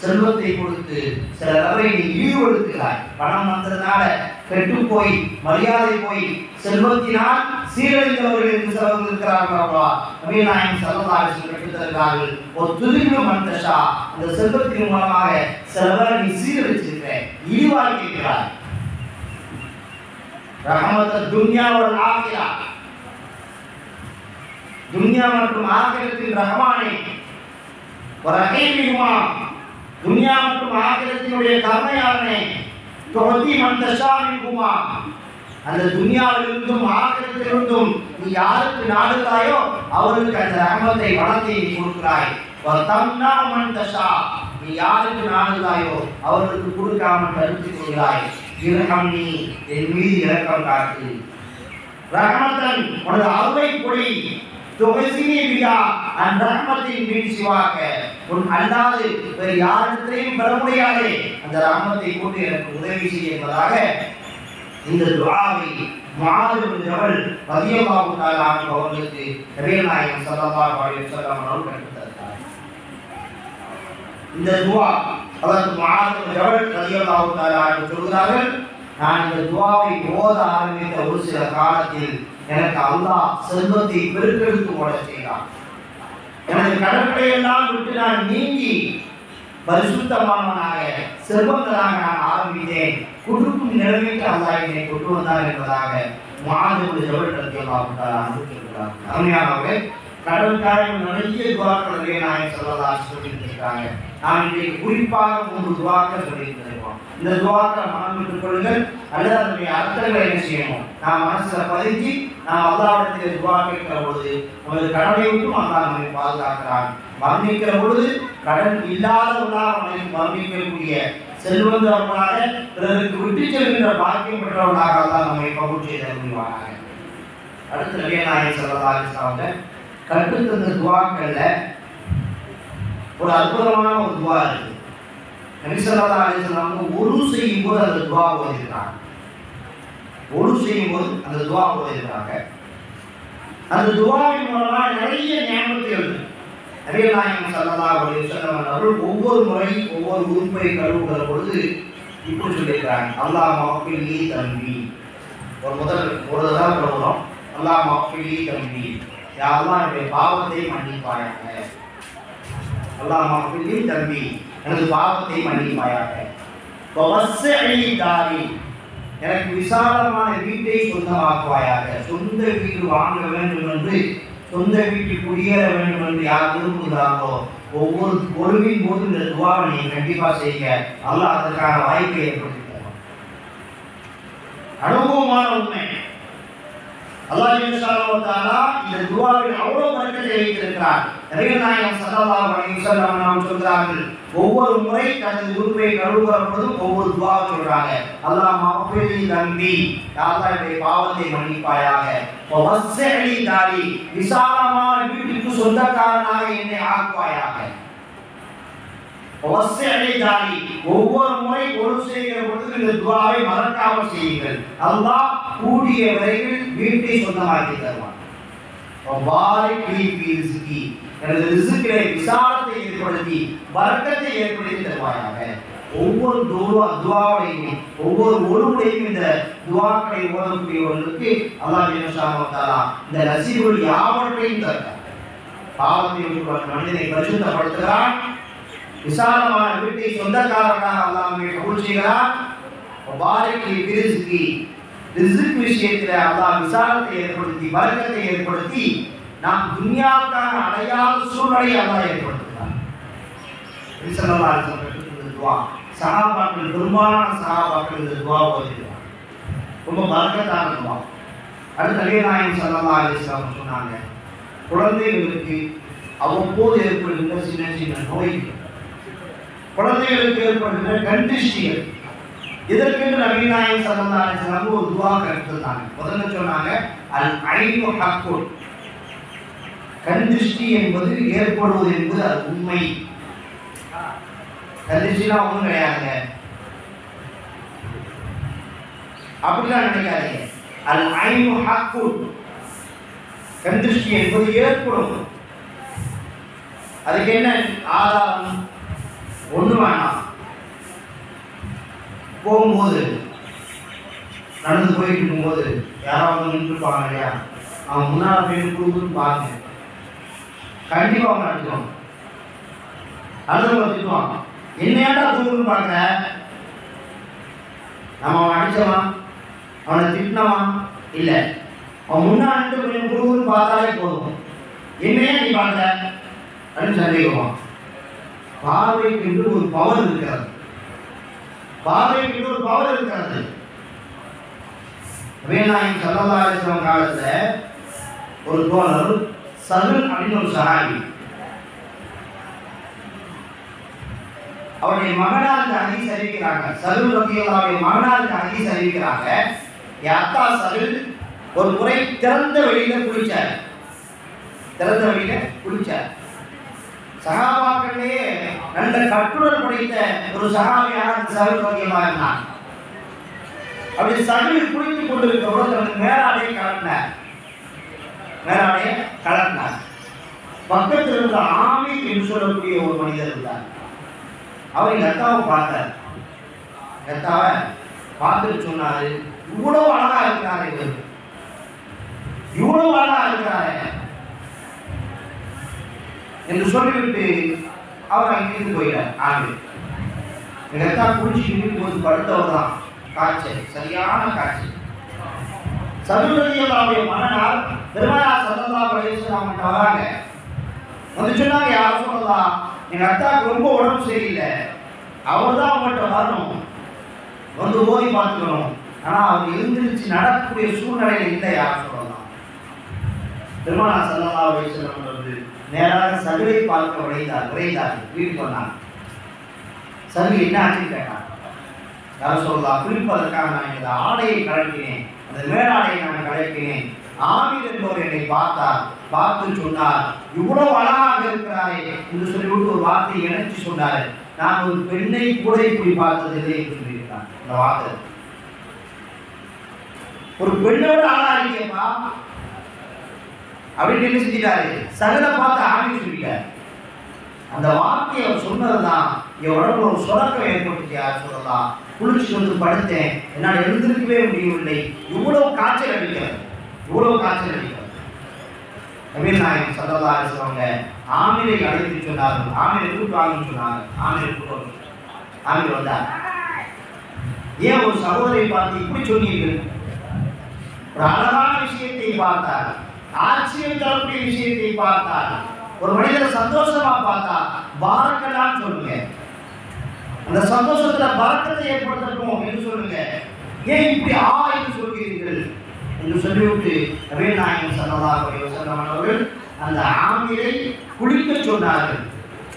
செல்வத்தை கொடுத்து சில நபரை நீ ஈடுபடுத்துகிறாய். பணம் வந்ததுனால கெட்டு போய் மரியாதை போய் செல்வத்தினால் சீரழிந்தவர்கள் என்று சிலர் இருக்கிறார்கள். நபி நாயகம் ஸல்லல்லாஹு அலைஹி வஸல்லம் கற்றுத் தருகிறார்கள், ஒரு துரிமு மந்தஷா, அந்த செல்வத்தின் மூலமாக சிலவரை நீ சீரழிச்சிருக்க, இழிவாய் கேட்கிறாய். ரஹமத்த துன்யா வல் ஆகிரா, துன்யா மற்றும் ஆகிரத்தின் ரஹமானே, ரஹீமிஹுமா, துன்யா மற்றும் ஆகிரத்தினுடைய கருணையாளனே, துஅதி மன் தஷா மின்ஹுமா, அந்த துன்யாவிலிருந்தும் ஆகிரத்திலிருந்தும் நீ யாருக்கு நாடுகிறாயோ அவருக்கு அந்த ரஹமத்தை வளத்தை நீ கொடுக்கிறாய். வதம்னா மன் தஷா, நீ யாருக்கு நாடுகிறாயோ அவருக்கு கொடுக்காமல் தடுத்துக் கொள்கிறாய். இரஹம்னி, என் மீது இரக்கம் காட்டு. ரஹமத்தன், உனது அருளை பொழி. துஹசினி பிஹா அன் ரஹ்மத்தின் மின் சிவாக, உன் அல்லாது வேறு யாரிடத்திலையும் பெற முடியாதே அந்த ரஹமத்தை கொண்டு எனக்கு உதவி செய்ய என்பதாக இந்த துஆவை முஆத் பின் ஜபல் ரலியல்லாஹு தஆலா அன்ஹு அவர்களுக்கு நபிகள் நாயகம் ஸல்லல்லாஹு அலைஹி வஸல்லம் அவர்கள் கற்றுத் தந்தார்கள். இந்த துஆ ஹஜ்ரத் முஆத் பின் ஜபல் ரலியல்லாஹு தஆலா அன்ஹு சொல்கிறார்கள், நான் இந்த துஆவை ஓத ஆரம்பித்த ஒரு சில காலத்தில் எனக்கு அல்லாஹ் செல்வத்தை பெருக்கெடுத்து ஓட செய்தார். எனது கடற்கரை எல்லாம் விட்டு நான் நீங்கி பரிசுத்தமானவனாக செல்வந்தனாக நான் ஆரம்பித்தேன். கொடுக்கும் நிலைமைக்கு அல்லாஹ் என்னை கொண்டு வந்தார் என்பதாக முஆத் பின் ஜபல் ரலியல்லாஹு தஆலா அன்ஹு சொல்கிறார். அருமையானவர்களே, கடற்கரையில் நிறைய துஆக்கள் நபிகள் நாயகம் ஸல்லல்லாஹு அலைஹி வஸல்லம் சொல்லியிருக்காங்க. நான் இன்றைக்கு குறிப்பாக 3 துஆக்கள் சொல்லியிருக்கிறோம். இந்த துஆக்களை மனதில் கொள்ளுங்கள், அல்லது அதனுடைய அர்த்தங்களை என்ன செய்யணும், நாம் மனசுல பதிஞ்சு நாம் அல்லாஹ்விடத்தில் துஆ கேட்கிற பொழுது நமது கடனை விட்டும் அல்லாஹ் நம்மை பாதுகாக்கிறான். மரணிக்கிற பொழுது கடன் இல்லாதவர்களாக நம்மை மரணிக்கக்கூடிய செல்வந்தவர்களாக பிறருக்கு விட்டு செல்கின்ற பாக்கியம் பெற்றவர்களாக அல்லாஹ் நம்மை கபூல் செய்து அருள்வானாக. அடுத்து நபிகள் நாயகம் ஸல்லல்லாஹு அலைஹி வஸல்லம் கற்றுத்தந்த துஆக்கள்ல ஒரு அற்புதமான ஒரு துஆ இருக்கு. நபி ஸல்லல்லாஹு அலைஹி வஸல்லம் ஒரு செய்யும் போது அந்த துஆ ஓதிருக்காங்க. ஒரு செய்யும் போது அந்த துஆ ஓதிருக்காங்க. அந்த துஆவின் மூலமா நிறைய நியமத்துகள் இருக்கு. நபிகள் நாயகம் ஸல்லல்லாஹு அலைஹி வஸல்லம் அவர்கள் ஒவ்வொரு முறை ஒவ்வொரு உறுப்பை கழுவுகிற பொழுது இப்படி சொல்லியிருக்காங்க, அல்லாஹ் மஃபிலி தம்பி. ஒரு தடவை கழுவுறோம், அல்லாஹ் மஃபிலி தம்பி, யா அல்லாஹ் என்னுடைய பாவத்தை மன்னிப்பாயாக. அல்லாஹ் மஃபிலி தம்பி, எனது பாவத்தை மன்னிப்பாயாக. வவஸ்ஸஇ தாரி, எனக்கு விசாலமான வீட்டை சொந்தமாக்குவாயாக. சொந்த வீடு வாங்க வேண்டும் என்று, சொந்த வீட்டில் குடியேற வேண்டும் என்று யார் விரும்புகிறார்களோ ஒவ்வொரு பொழுவின் போது இந்த துஆவை நீங்கள் கண்டிப்பாக செய்ய அல்லாஹ் அதற்கான வாய்ப்பை ஏற்படுத்தி தருவான். அனுபவமான உண்மை. அல்லாஹ் சுப்ஹானஹு வ தஆலா இந்த துஆவில் அவ்வளவு பரக்கத்தை வைத்திருக்கிறார். நபிகள் நாயகம் ஸல்லல்லாஹு அலைஹி வஸல்லம் நாம் சொல்கிறார்கள், ஒவ்வொரு முறை தனது உறுப்பை கழுவுகிற பொழுதும் ஒவ்வொரு துஆ சொல்றாங்க. அல்லாஹ் மஃபிலி தம்பி, யா அல்லாஹ் என்னுடைய பாவத்தை மன்னிப்பாயாக. வவஸ்ஸஇ தாரி, விசாலமான வீட்டுக்கு சொந்தக்காரனாக என்னை ஆக்குவாயாக. வவஸ்ஸஇ தாரி, ஒவ்வொரு முறை ஒரு செய்கிற பொழுது இந்த துஆவை மறக்காமல் செய்யுங்கள். அல்லாஹ் கூடிய வரையில் வீட்டை சொந்தமாக்கி தருவான். வபாரிக் லீ ஃபீ ரிஸ்கி, எனது ரிஸ்கிலே விசாலத்தை ஏற்படுத்தி பரக்கத்தை ஏற்படுத்தி தருவாயாக. ஒவ்வொரு துஆவையும் ஒவ்வொரு ஒருமுறையும் இந்த துஆக்களை ஓதக்கூடியவர்களுக்கு அல்லாஹ் சுப்ஹானஹு வ தஆலா இந்த நசீபுல் யாவற்றையும் தருகிறார். பாவத்தை விட்டு மனிதனை பரிசுத்தப்படுத்துகிறான். விசாலமான வீட்டை சொந்தக்காரனாக அல்லாஹ் நம்மை கபூல் செய்கிறான். வபாரிக் லீ ஃபீ ரிஸ்கி, ரிஸ்க் விஷயத்தில் அல்லாஹ் விசாலத்தை ஏற்படுத்தி பரக்கத்தை ஏற்படுத்தி நாம் துன்யாவுக்கான அடையாள சூழ்நிலை அல்லாஹ் ஏற்படுத்துகிறார். நபி ஸல்லல்லாஹு அலைஹி வஸல்லம் இந்த துஆ சஹாபாக்கள், பெரும்பாலான சஹாபாக்கள் இந்த துஆ ஓதினாங்க. ரொம்ப பரக்கத்தான துஆ. அடுத்து நபி நாயகம் ஸல்லல்லாஹு அலைஹி வஸல்லம் சொன்னாங்க, குழந்தைகளுக்கு அவ்வப்போது ஏற்படுகின்ற சின்ன சின்ன நோய்கள், குழந்தைகளுக்கு ஏற்படுகின்ற கண்டிஷன்கள், இதற்கென்று நபிகள் நாயகம் ஸல்லல்லாஹு அலைஹி வஸல்லம் ஒரு துஆ கற்றுத்தாங்க. முதல்ல சொன்னாங்க, அல் ஐனு ஹக்குன், கண் திருஷ்டி என்பது ஏற்படுவது என்பது அது உண்மை. கண் திருஷ்டினா ஒன்றும் கிடையாதுங்க, அப்படிலாம் நினைக்காதீங்க. அல் ஐனு ஹக்குன், கண் திருஷ்டி என்பது ஏற்படும். அதுக்கு என்ன ஆதாரம்? ஒண்ணு வேணாம், போகும்போது நடந்து போயிட்டு இருக்கும்போது யாராவது நின்றுப்பாங்க இல்லையா, அவன் முன்னால் போய் கொடுக்குன்னு பாருங்க, கண்டிப்பாக அவன் அடிச்சுவான். அடுத்தவங்க திட்டுவான், என்னையாட்டா தூக்குன்னு பார்க்குற. நம்ம அவன் அடிச்சவன், அவனை திட்டினவன் இல்லை, அவன் முன்னாடி கொஞ்சம் கொடுக்குன்னு பார்த்தாலே போதும், என்னையா நீ பார்க்குற அப்படின்னு சந்தேகமா. பார்வைக்கு ஒரு பவர் இருக்கிறது, பார்வைக்கு ஒரு பவர் இருக்கிறது. நபிகள் ஸல்லல்லாஹு அலைஹி வஸல்லம் காலத்துல ஒரு தோழர் சஹல் அப்படின்னு ஒரு சஹாபி, அவருடைய மகனாருக்கு ஹதீஸ் அறிவிக்கிறாங்க. சஹல் ரலியல்லாஹு மகனாருக்கு ஹதீஸ் அறிவிக்கிறாங்க. என் அத்தா சஹல் ஒரு முறை திறந்த வெளியில குளிச்சார். திறந்த வெளியில குளிச்சார். சஹாபாக்களே நல்ல கட்டுடல் படைத்த ஒரு சஹாபியாக சஹல் ரலியல்லாஹு இருந்தார். அப்படி சஹல் குளித்துக் கொண்டிருக்கிறவர்கள் தனது மேலாடையை கலந்தார். பக்கத்தில் இருந்த ஆமீர் என்று சொல்லக்கூடிய ஒரு மனிதர் இருந்தார். அவர் எங்க அத்தாவை பார்த்தார். அத்தாவை பார்த்துட்டு சொன்னாரு, இவ்வளவு அழகா இருக்கிறாரு இவர், இவ்வளவு அழகா இருக்கிறாரு என்று சொல்லிவிட்டு அவர் அங்கிருந்து போயிட்டார். ஆமீர் எங்க அத்தா குளிச்சு போது படுத்தவர் தான். காய்ச்சல், சரியான காய்ச்சல். சஹல் ரலியல்லாஹு மகனார் பெருமானார் ஸல்லல்லாஹு அலைஹி வஸல்லம் வராங்க. வந்து சொன்னாங்க, யா ரசூலல்லாஹ், எங்க அத்தாவுக்கு ரொம்ப உடம்பு சரியில்லை, அவர் தான் அவங்கள்ட்ட வரணும், வந்து ஓதி பார்த்துக்கணும், ஆனால் அவர் எழுந்திருச்சு நடக்கக்கூடிய சூழ்நிலையில் இல்லை. யா ரசூலல்லாஹ், பெருமானார் ஸல்லல்லாஹு அலைஹி வஸல்லம் வந்து நேராக சஹலை பார்க்க விரைந்தார். வீட்டுக்கு வந்தாங்க. சஹல் என்ன ஆச்சுன்னு கேட்டாங்க. யா ரசூலல்லாஹ், குளிப்பதற்காக நான் இந்த ஆடையை கலட்டினேன், அந்த மேலாடையை நான் கலட்டினேன். ஆமீர் என்பவர் என்னை பார்த்தார். பார்த்து சொன்னார், இவ்வளவு அழகாக இருக்கிறாரே என்று சொல்லிவிட்டு ஒரு வார்த்தையை இணைச்சு சொன்னார், நான் ஒரு பெண்ணை கூட இப்படி பார்த்ததில்லை என்று சொல்லியிருக்கார். இந்த வார்த்தை, ஒரு பெண்ணோட அழகா இருக்கேப்பா அப்படின்னு என்ன செஞ்சிட்டாரு, சகலை பார்த்து ஆமீர் சொல்லிட்டார். அந்த வார்த்தையை அவர் சொன்னதுதான் என் உடம்புல ஒரு சொலக்கம் ஏற்பட்டுச்சு. யார் சொல்லலாம், குளிச்சு வந்து படுத்தேன், என்னால் எழுந்திருக்கவே முடியவில்லை, இவ்வளவு காய்ச்சல் அடிக்கிறது, இவ்வளவு காய்ச்சல் அடிக்கிறது. நபிகள் நாயகம் ஸல்லல்லாஹு அலைஹி வஸல்லம் ஆமீரை அழைத்து சொன்னார்கள். ஆமீரை கூப்பிட்டு வாங்கன்னு சொன்னாங்க. ஆமீரை கூப்பிட்டு ஆமீர் வந்தார். ஏன் ஒரு சகோதரை பார்த்து இப்படி சொன்னீர்கள்? ஒரு அழகான விஷயத்தை பார்த்தார், ஆச்சரியம் தரக்கூடிய விஷயத்தை பார்த்தார், ஒரு மனிதரை சந்தோஷமா பார்த்தா பாரக்கெல்லாம் சொல்லுங்க, அந்த சந்தோஷத்துல பரக்கத்தை ஏற்படுத்தட்டும் என்று சொல்லுங்க. ஏன் இப்படி என்று சொல்கிறீர்கள் என்று சொல்லிவிட்டு நபிகள் நாயகம் ஸல்லல்லாஹு அலைஹி வஸல்லம் அவர்கள் அந்த ஆமீரை குளிக்க சொன்னார்கள்.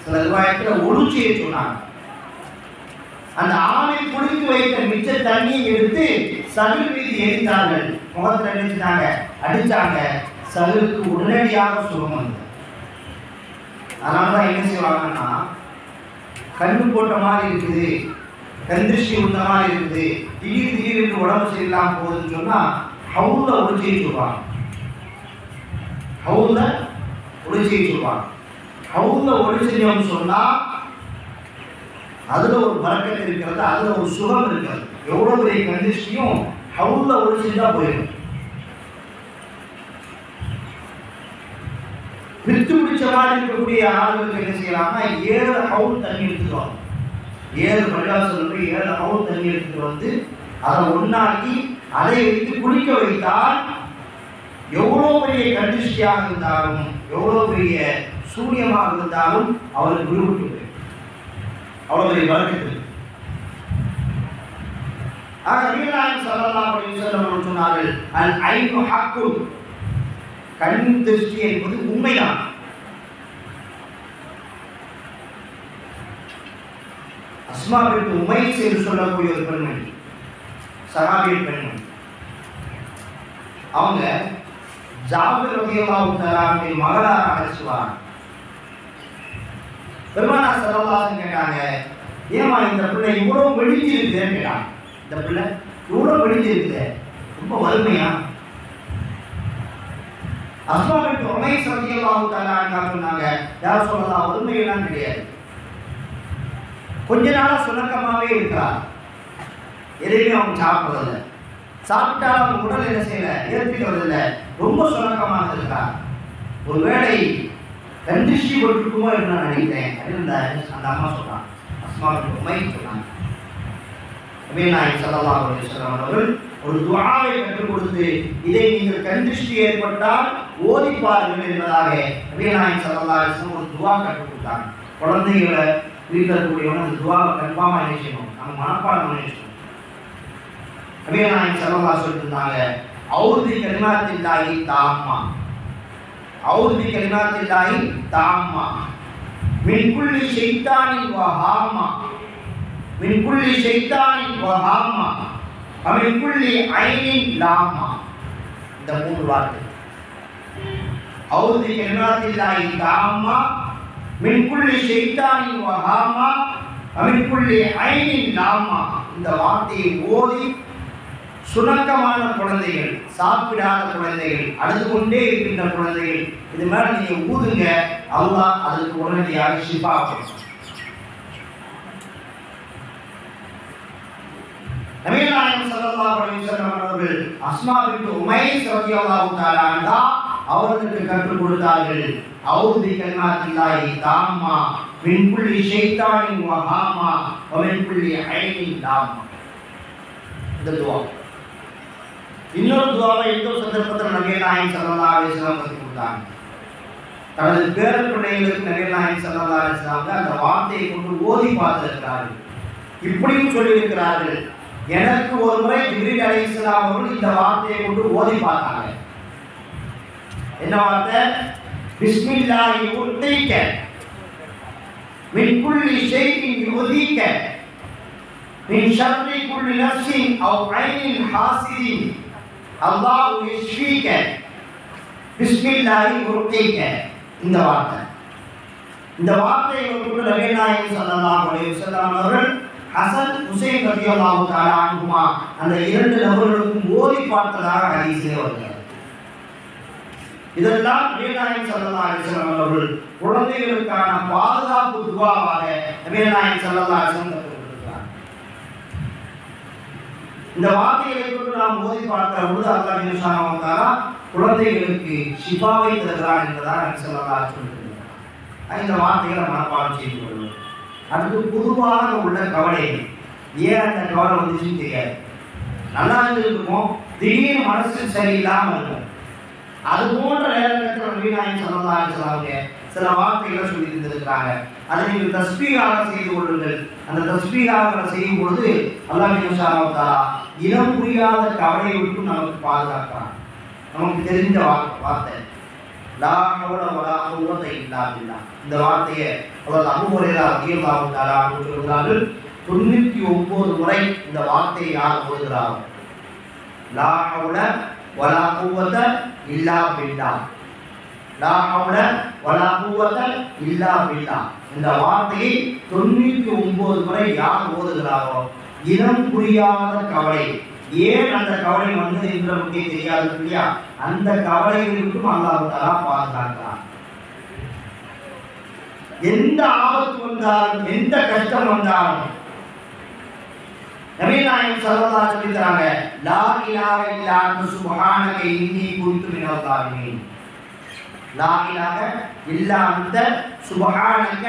சில ரிவாயத்தில் ஒழு செய்ய சொன்னாங்க. அந்த ஆமீரை குளித்து வைத்த மிச்ச தண்ணியை எடுத்து சஹல் மீது எரிந்தார்கள். முகத்தில் நினைச்சாங்க, அடிச்சாங்க. சஹலுக்கு உடனடியாக சுகம் வந்தது. அதனாலதான் என்ன செய்வாங்கன்னா, கண்ணு போட்ட மாதிரி இருக்குது, கந்திருஷ்டி உள்ள மாதிரி இருக்குது, திடீர் உடம்பு சரியில்லாம போகுதுன்னு சொன்னா ஹவுல்ல ஒளிச்சியை சொல்லுவாங்க. ஹவுல்ல ஒளிச்சியை சொல்லுவாங்க. ஹவுல்ல ஒளிச்சியம் சொன்னா அதுல ஒரு பரக்கத்து இருக்கிறது, அதுல ஒரு சுகம் இருக்கிறது. எவ்வளவு பெரிய கந்திருஷ்டியும் ஹவுல்ல ஒளிச்சியா போயிடும். பிரித்து பிடிச்ச மாதிரி இருக்கக்கூடிய ஆளுகளுக்கு என்ன செய்யலாம்னா 7 ஹவுல் தண்ணி எடுத்துருவாங்க. 7 பள்ளிவாசல் 7 ஹவுல் தண்ணி எடுத்துட்டு வந்து அதை ஒன்னாக்கி அதை வைத்து குளிக்க வைத்தால் எவ்வளவு பெரிய கண்டிஷ்டியாக இருந்தாலும், எவ்வளவு பெரிய சூரியமாக இருந்தாலும் அவருக்கு விடுவிட்டு அவ்வளவு பெரிய வழக்கத்தில். நபிகள் நாயகம் ஸல்லல்லாஹு அலைஹி வஸல்லம் சொன்னார்கள், அல் ஐனு ஹக்குன், கண் திருஷ்டி என்பது உண்மைதான். அஸ்மா பின்த் உமைஸ் என்று சொல்லக்கூடிய ஒரு பெண்மணி, சஹாபிய பெண்மணி, அவங்க ஜாபிர் ரலியல்லாஹு தஆலாவுடைய மகளாக அழைச்சுவாங்க. பெருமானார் ஸல்லல்லாஹு அலைஹி வஸல்லம் கேட்டாங்க, ஏமா இந்த பிள்ளை இவ்வளவு வெளிஞ்சிருக்குன்னு கேட்டாங்க. இந்த பிள்ளை இவ்வளவு வெளிஞ்சிருக்கு, ரொம்ப வறுமையா? அஸ்மா பின்த் உமைஸ் ரலியல்லாஹு தஆலா சொன்னாங்க, யா ரசூலல்லாஹ், வறுமையெல்லாம் கிடையாது, கொஞ்ச நாளா சுணக்கமாவே இருக்கிறார், எதையுமே அவங்க சாப்பிட்றதில்லை, சாப்பிட்டாலும் அவங்க உடல் என்ன செய்யல, ஏற்றுக்கிறது இல்லை, ரொம்ப சுணக்கமாக இருக்கிறார். ஒருவேளை கண்டிஷி போட்டுக்குமோ என்று நான் நினைக்கிறேன் அப்படின்னு அந்த அம்மா சொன்னான். அஸ்மாவுக்கு உண்மை சொன்னாங்க. நபிகள் நாயகம் ஸல்லல்லாஹு அலைஹி வஸல்லம் அவர்கள் ஒரு துஆவை கற்றுக் கொடுத்து, இதை நீங்கள் கண்டிஷ்டி ஏற்பட்டால் ஓதிப்பார்கள் என்பதாக நபிகள் நாயகம் ஸல்லல்லாஹு அலைஹி வஸல்லம் ஒரு துஆ கற்றுக் கொடுத்தாங்க. குழந்தைகளை வீட்டில் இருக்கக்கூடியவங்க அந்த துஆவை கன்ஃபார்மாக என்ன செய்யணும், நம்ம மனப்பாடம் பண்ணி வச்சுக்கணும். நபிகள் நாயகம் ஸல்லல்லாஹு அலைஹி வஸல்லம் சொன்னாங்க, அவுது கலிமாத்தில்லாஹி தாம்மா, அவுது கலிமாத்தில்லாஹி தாம்மா மின் குல்லி ஷைத்தானின் வ ஹாமா, மின் குல்லி ஷைத்தானின் வ ஹாமா மின் குல்லி ஐனின் லாமா. இந்த மூன்று வார்த்தை, அவுது கலிமாத்தில்லாஹி தாம்மா மின் குல்லி ஷைத்தானின் வ ஹாமா மின் குல்லி ஐனின் லாமா. இந்த வார்த்தையை ஓதி சுணக்கமான குழந்தைகள், சாப்பிடாத குழந்தைகள், அழுது கொண்டே இருக்கின்ற குழந்தைகள், இது மேல நீங்க ஊதுங்க, அல்லாஹ் அதுக்கு உடனடியாக ஷிஃபா கொடுக்கும். நபிகள் நாயகம் ஸல்லல்லாஹு அலைஹி வஸல்லம் அவர்கள் அஸ்மா பின்த் உமைஸ் ரலியல்லாஹு தஆலா அன்ஹா அவர்களுக்கு கற்றுக் கொடுத்தார்கள், அவுது கலிமாத்தில்லாஹி தாம்மா மின் குல்லி ஷைத்தானின் வ ஹாமா வ மின் குல்லி ஐனின் லாமா. இந்த துஆ. இன்னொரு துஆவை இன்னொரு சந்தர்ப்பத்தில் நபிகள் நாயகம் ஸல்லல்லாஹு அலைஹி வஸல்லம் கற்றுக் கொடுத்தாங்க. தனது பேர பிள்ளைகளுக்கு நபிகள் நாயகம் ஸல்லல்லாஹு அலைஹி வஸல்லம் அந்த வார்த்தையை கொண்டு ஓதி பார்த்திருக்கிறார்கள். இப்படியும் சொல்லியிருக்கிறார்கள், எனக்கு ஒரு முறை ஜிப்ரீல் அலைஹிஸ்ஸலாம் அவர்கள் இந்த வார்த்தையை கொண்டு ஓதி பார்த்தாங்க. என்ன வார்த்தை? பிஸ்மில்லாஹி உர்தீக மின் குல்லி ஷைஇன் யுதீக மின் ஷர்ரி குல்லி நஃப்ஸின் அவ் ஐனின் ஹாசிதின் அல்லாஹு யஷ்ஃபீக பிஸ்மில்லாஹி உர்தீக. இந்த வார்த்தை, இந்த வார்த்தையை கொண்டு நபிகள் நாயகம் ஸல்லல்லாஹு அலைஹி வஸல்லம் அவர்கள் ஹசன் ஹுசைன் ரலியல்லாஹு தஆலா அன்ஹுமா அந்த இரண்டு நபர்களுக்கும் ஓதி பார்த்ததாக ஹதீஸிலே வருகிறது. இதெல்லாம் நபிகள் நாயகம் ஸல்லல்லாஹு அலைஹி வஸல்லம் அவர்கள் குழந்தைகளுக்கான பாதுகாப்பு துஆவாக நபிகள் நாயகம் ஸல்லல்லாஹு அலைஹி வஸல்லம் கற்றுக். இந்த வார்த்தைகளை கொண்டு நாம் ஓதி பார்க்கிற பொழுது அல்லாஹ் சுப்ஹானஹு வ தஆலா குழந்தைகளுக்கு ஷிஃபாவை தருகிறான் என்பதாக நபி ஸல்லல்லாஹு அலைஹி வஸல்லம் சொல்லியிருக்கிறார். இந்த வார்த்தைகளை மனப்பாடம் செய்து கொள்வது. அதுக்கு பொதுவாக உள்ள கவலை, ஏன் அந்த கவலை வந்துச்சுன்னு தெரியாது. நல்லா இருந்திருக்கும், திடீர்னு மனசு சரியில்லாமல் இருக்கும். அது போன்ற நேரத்தில் நபிகள் நாயகம் ஸல்லல்லாஹு அலைஹி வஸல்லம் சில வார்த்தைகளை சொல்லி இருந்திருக்கிறாங்க. அதை நீங்கள் தஸ்பீஹாக செய்து கொள்ளுங்கள். அந்த தஸ்பீஹாக செய்யும் பொழுது அல்லாஹ் சுப்ஹானஹு வ தஆலா இனம் புரியாத கவலையை விட்டு நமக்கு பாதுகாக்கிறான். நமக்கு தெரிஞ்ச வார்த்தை லா ஹவ்ல வலா குவத இல்லா பில்லாஹ். இந்த வார்த்தையை அபூ ஹுரைரா ரலியல்லாஹு தஆலா அன்ஹு சொல்கிறார்கள், 99 முறை இந்த வார்த்தையை யார் ஓதுகிறாரோ, லா ஹவ்ல வலா குவத இல்லா பில்லாஹ், லா ஹவ்ல வலா குவத இல்லா பில்லாஹ், இந்த வார்த்தையை 99 முறை யார் ஓதுகிறாரோ, இனம் புரியாத கவலை, ஏன் அந்த கவலை வந்து என்று நமக்கு தெரியாது இல்லையா, அந்த கவலைகளுக்கும் அல்லாஹ் தஆலா பாதுகாக்கிறான். எந்த ஆபத்து வந்தாலும், எந்த கஷ்டம் வந்தாலும் நபிகள் நாயகம் ஸல்லல்லாஹு அலைஹி வஸல்லம் சொல்றாங்க, லா இலாஹ இல்லா அன்த சுப்ஹானக இன்னி குன்து மினல் ஸாலிமீன். லா இலாஹ இல்லா அன்த சுப்ஹானக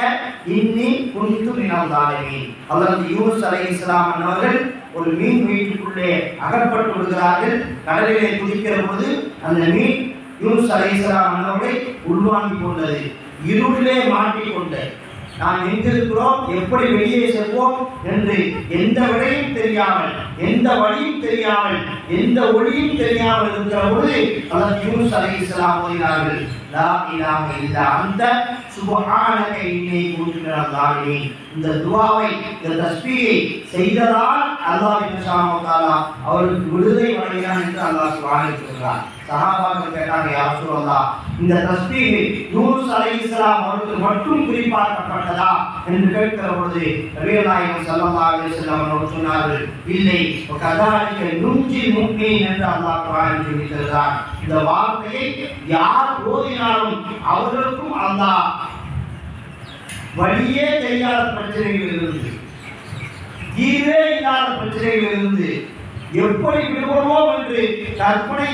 இன்னி குன்து மினல் ஸாலிமீன். ஹஜ்ரத் யூனுஸ் அலைஹிஸ்ஸலாம் அவர்கள் ஒரு மீன் வயிற்றுக்குள்ளே அகப்பட்டு விடுகிறார்கள். கடலிலே குதிக்கிற பொழுது அந்த மீன் யூனுஸ் அலைஹிஸ்ஸலாம் அவர்களை உள்வாங்கி கொண்டது. இருளிலே மாட்டிக்கொண்டு நாம் எங்கிருக்கிறோம், எப்படி வெளியே செல்வோம் என்று எந்த விடையும் தெரியாமல், எந்த வழியும் தெரியாமல், எந்த ஒளியும் தெரியாமல் இருக்கிற பொழுது ஹஜ்ரத் யூனுஸ் அலைஹிஸ்ஸலாம் ஓதினார்கள், லா இலாஹ இல்லா அன்த சுப்ஹானக இன்னி குன்து மினல் ஸாலிமீன். இந்த துஆவை, இந்த தஸ்பீஹை செய்ததால் அல்லாஹ் சுப்ஹானஹு வ தஆலா அவருக்கு விடுதலை வழங்கினான் என்று அல்லாஹ் குர்ஆனில் சொல்கிறார். சஹாபாக்கள் கேட்டாங்க, யா ரசூலல்லாஹ், இந்த தஸ்பீஹை யூனுஸ் அலைஹிஸ்ஸலாம் அவருக்கு மட்டும் குறிப்பாக்கப்பட்டதா என்று கேட்கிற பொழுது நபிகள் நாயகம் ஸல்லல்லாஹு அலைஹி வஸல்லம் அவர்கள் சொன்னார்கள், இல்லை, கதாலிக நுஞ்சில் முஃமினீன் என்று அல்லாஹ் குர்ஆனில் சொல்லியிருக்கிறார். இந்த வார்த்தையை யார் ஓதினாலும் அவர்களுக்கும் அல்லாஹ் வழியே தெரியாத பிரச்சனைகளிலிருந்து, தீர்வே இல்லாத பிரச்சனைகளிலிருந்து, எப்படி விடுபடுவோம் என்று கற்பனை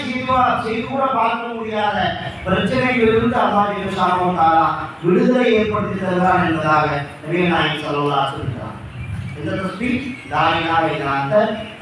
செய்து கூட பார்க்க முடியாத பிரச்சனைகளிலிருந்து அல்லாஹ் ஜல்லுஷானஹு வ தஆலா விடுதலை ஏற்படுத்தி தருகிறான் என்பதாக நபிகள் நாயகம் ஸல்லல்லாஹு அலைஹி வஸல்லம் சொல்கிறார். இந்த தஸ்பீஹ் லா இலாஹா இல்லா அன்த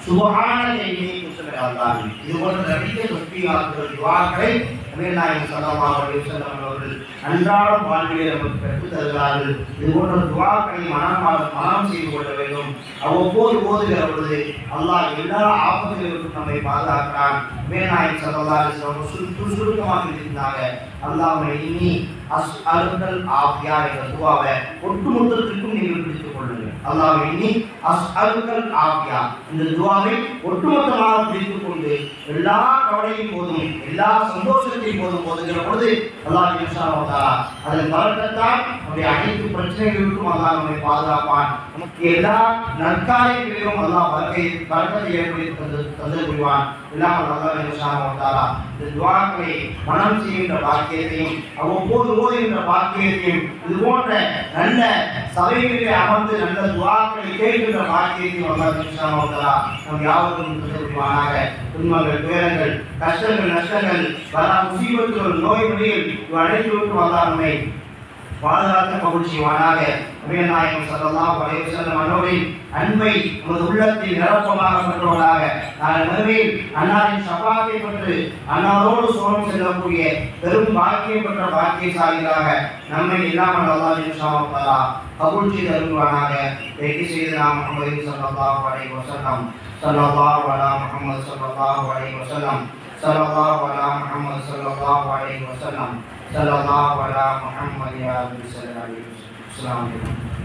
சுப்ஹானக இன்னி குன்து மினல் ஸாலிமீன். இது போன்ற நிறைய தஸ்பீஹாத்துகள் துஆக்களை நபிகள் நாயகம் ஸல்லல்லாஹு அலைஹி வஸல்லம் அவர்கள் அன்றாடம் வாழ்விலே நமக்கு கற்றுத் தருகிறார்கள். இது போன்ற துஆக்களை மனனம் செய்து கொள்ள வேண்டும். அவ்வப்போது ஓதுகிற பொழுது அல்லாஹ் எல்லா ஆபத்துகளிலிருந்தும் நம்மை பாதுகாக்கிறான். நபிகள் நாயகம் ஸல்லல்லாஹு அலைஹி வஸல்லம் சுருக்கமாக இருந்தாங்க. அல்லாஹ்வை இன்னி அஸ்அலுக்கல் ஆஃபியா என்ற துஆவை ஒட்டுமொத்தத்திற்கும் நீங்கள் பிடித்துக் கொள்ளுங்கள். அல்லாஹ்வை இன்னி அஸ்அலுக்கல் ஆஃபியா இந்த துஆவை ஒட்டுமொத்தமாக பிடித்துக் கொண்டு எல்லா கவலையின் போதும் எல்லா சந்தோஷத்தின் போதும் ஓதுகிற பொழுது அல்லாஹ் ஜல்லுஷானஹு வ தஆலா அதன் பரக்கத்தால் நம்முடைய அனைத்து பிரச்சனைகளுக்கும் அல்லாஹ் நம்மை பாதுகாப்பான். நமக்கு எல்லா நற்காரியங்களிலும் அல்லாஹ் பரக்கத்தை ஏற்படுத்தி தந்து புரிவான். எல்லாம் அல்லாஹ் ஜல்லுஷானஹு வ தஆலா இந்த துஆக்களை மனம் செய்கின்ற பாக்கியத்தையும் அவ்வப்போது ஓதுகின்ற பாக்கியத்தையும் இது போன்ற நல்ல சபைகளிலே அமர்ந்து நல்ல துஆக்களை கேட்கின்ற பாக்கியத்தையும் அல்லாஹ் ஜல்லுஷானஹு வ தஆலா நம் யாவருக்கும் தந்து புரிவானாக. துன்பங்கள், துயரங்கள், கஷ்டங்கள், நஷ்டங்கள், பல முசீபத்துகள், நோய் நொடிகள் இவை அனைத்திற்கும் அல்லாஹ் நம்மை பாதுகாக்க கபூல் செய்வானாக. நபிகள் நாயகம் ஸல்லல்லாஹு அலைஹி வஸல்லம் அவர்களின் அன்பை நமது உள்ளத்தில் நிரப்பமாக பெற்றவர்களாக நாளை மறுமையில் அன்னாரின் ஷஃபாஅத்தை பெற்று அன்னாரோடு சுவனம் செல்லக்கூடிய பெரும் பாக்கியம் பெற்ற பாக்கியசாலிகளாக நம்மை இல்லாமல் அல்லாஹ் இன்ஷாஅல்லாஹ் வ தஆலா கபூல் செய்து அருள்வானாக. செய்தனா முஹம்மது ஸல்லல்லாஹு அலைஹி வஸல்லம் ஸல்லல்லாஹு அலா முஹம்மது ஸல்லல்லாஹு அலைஹி வஸல்லம் ஸல்லல்லாஹு அலா முஹம்மது ஸல்லல்லாஹு அலைஹி வஸல்லம் ஸல்லல்லாஹு அலா முஹம்மது யா ரப்பி ஸல்லல்லாஹு அலைஹி வஸல்லம்.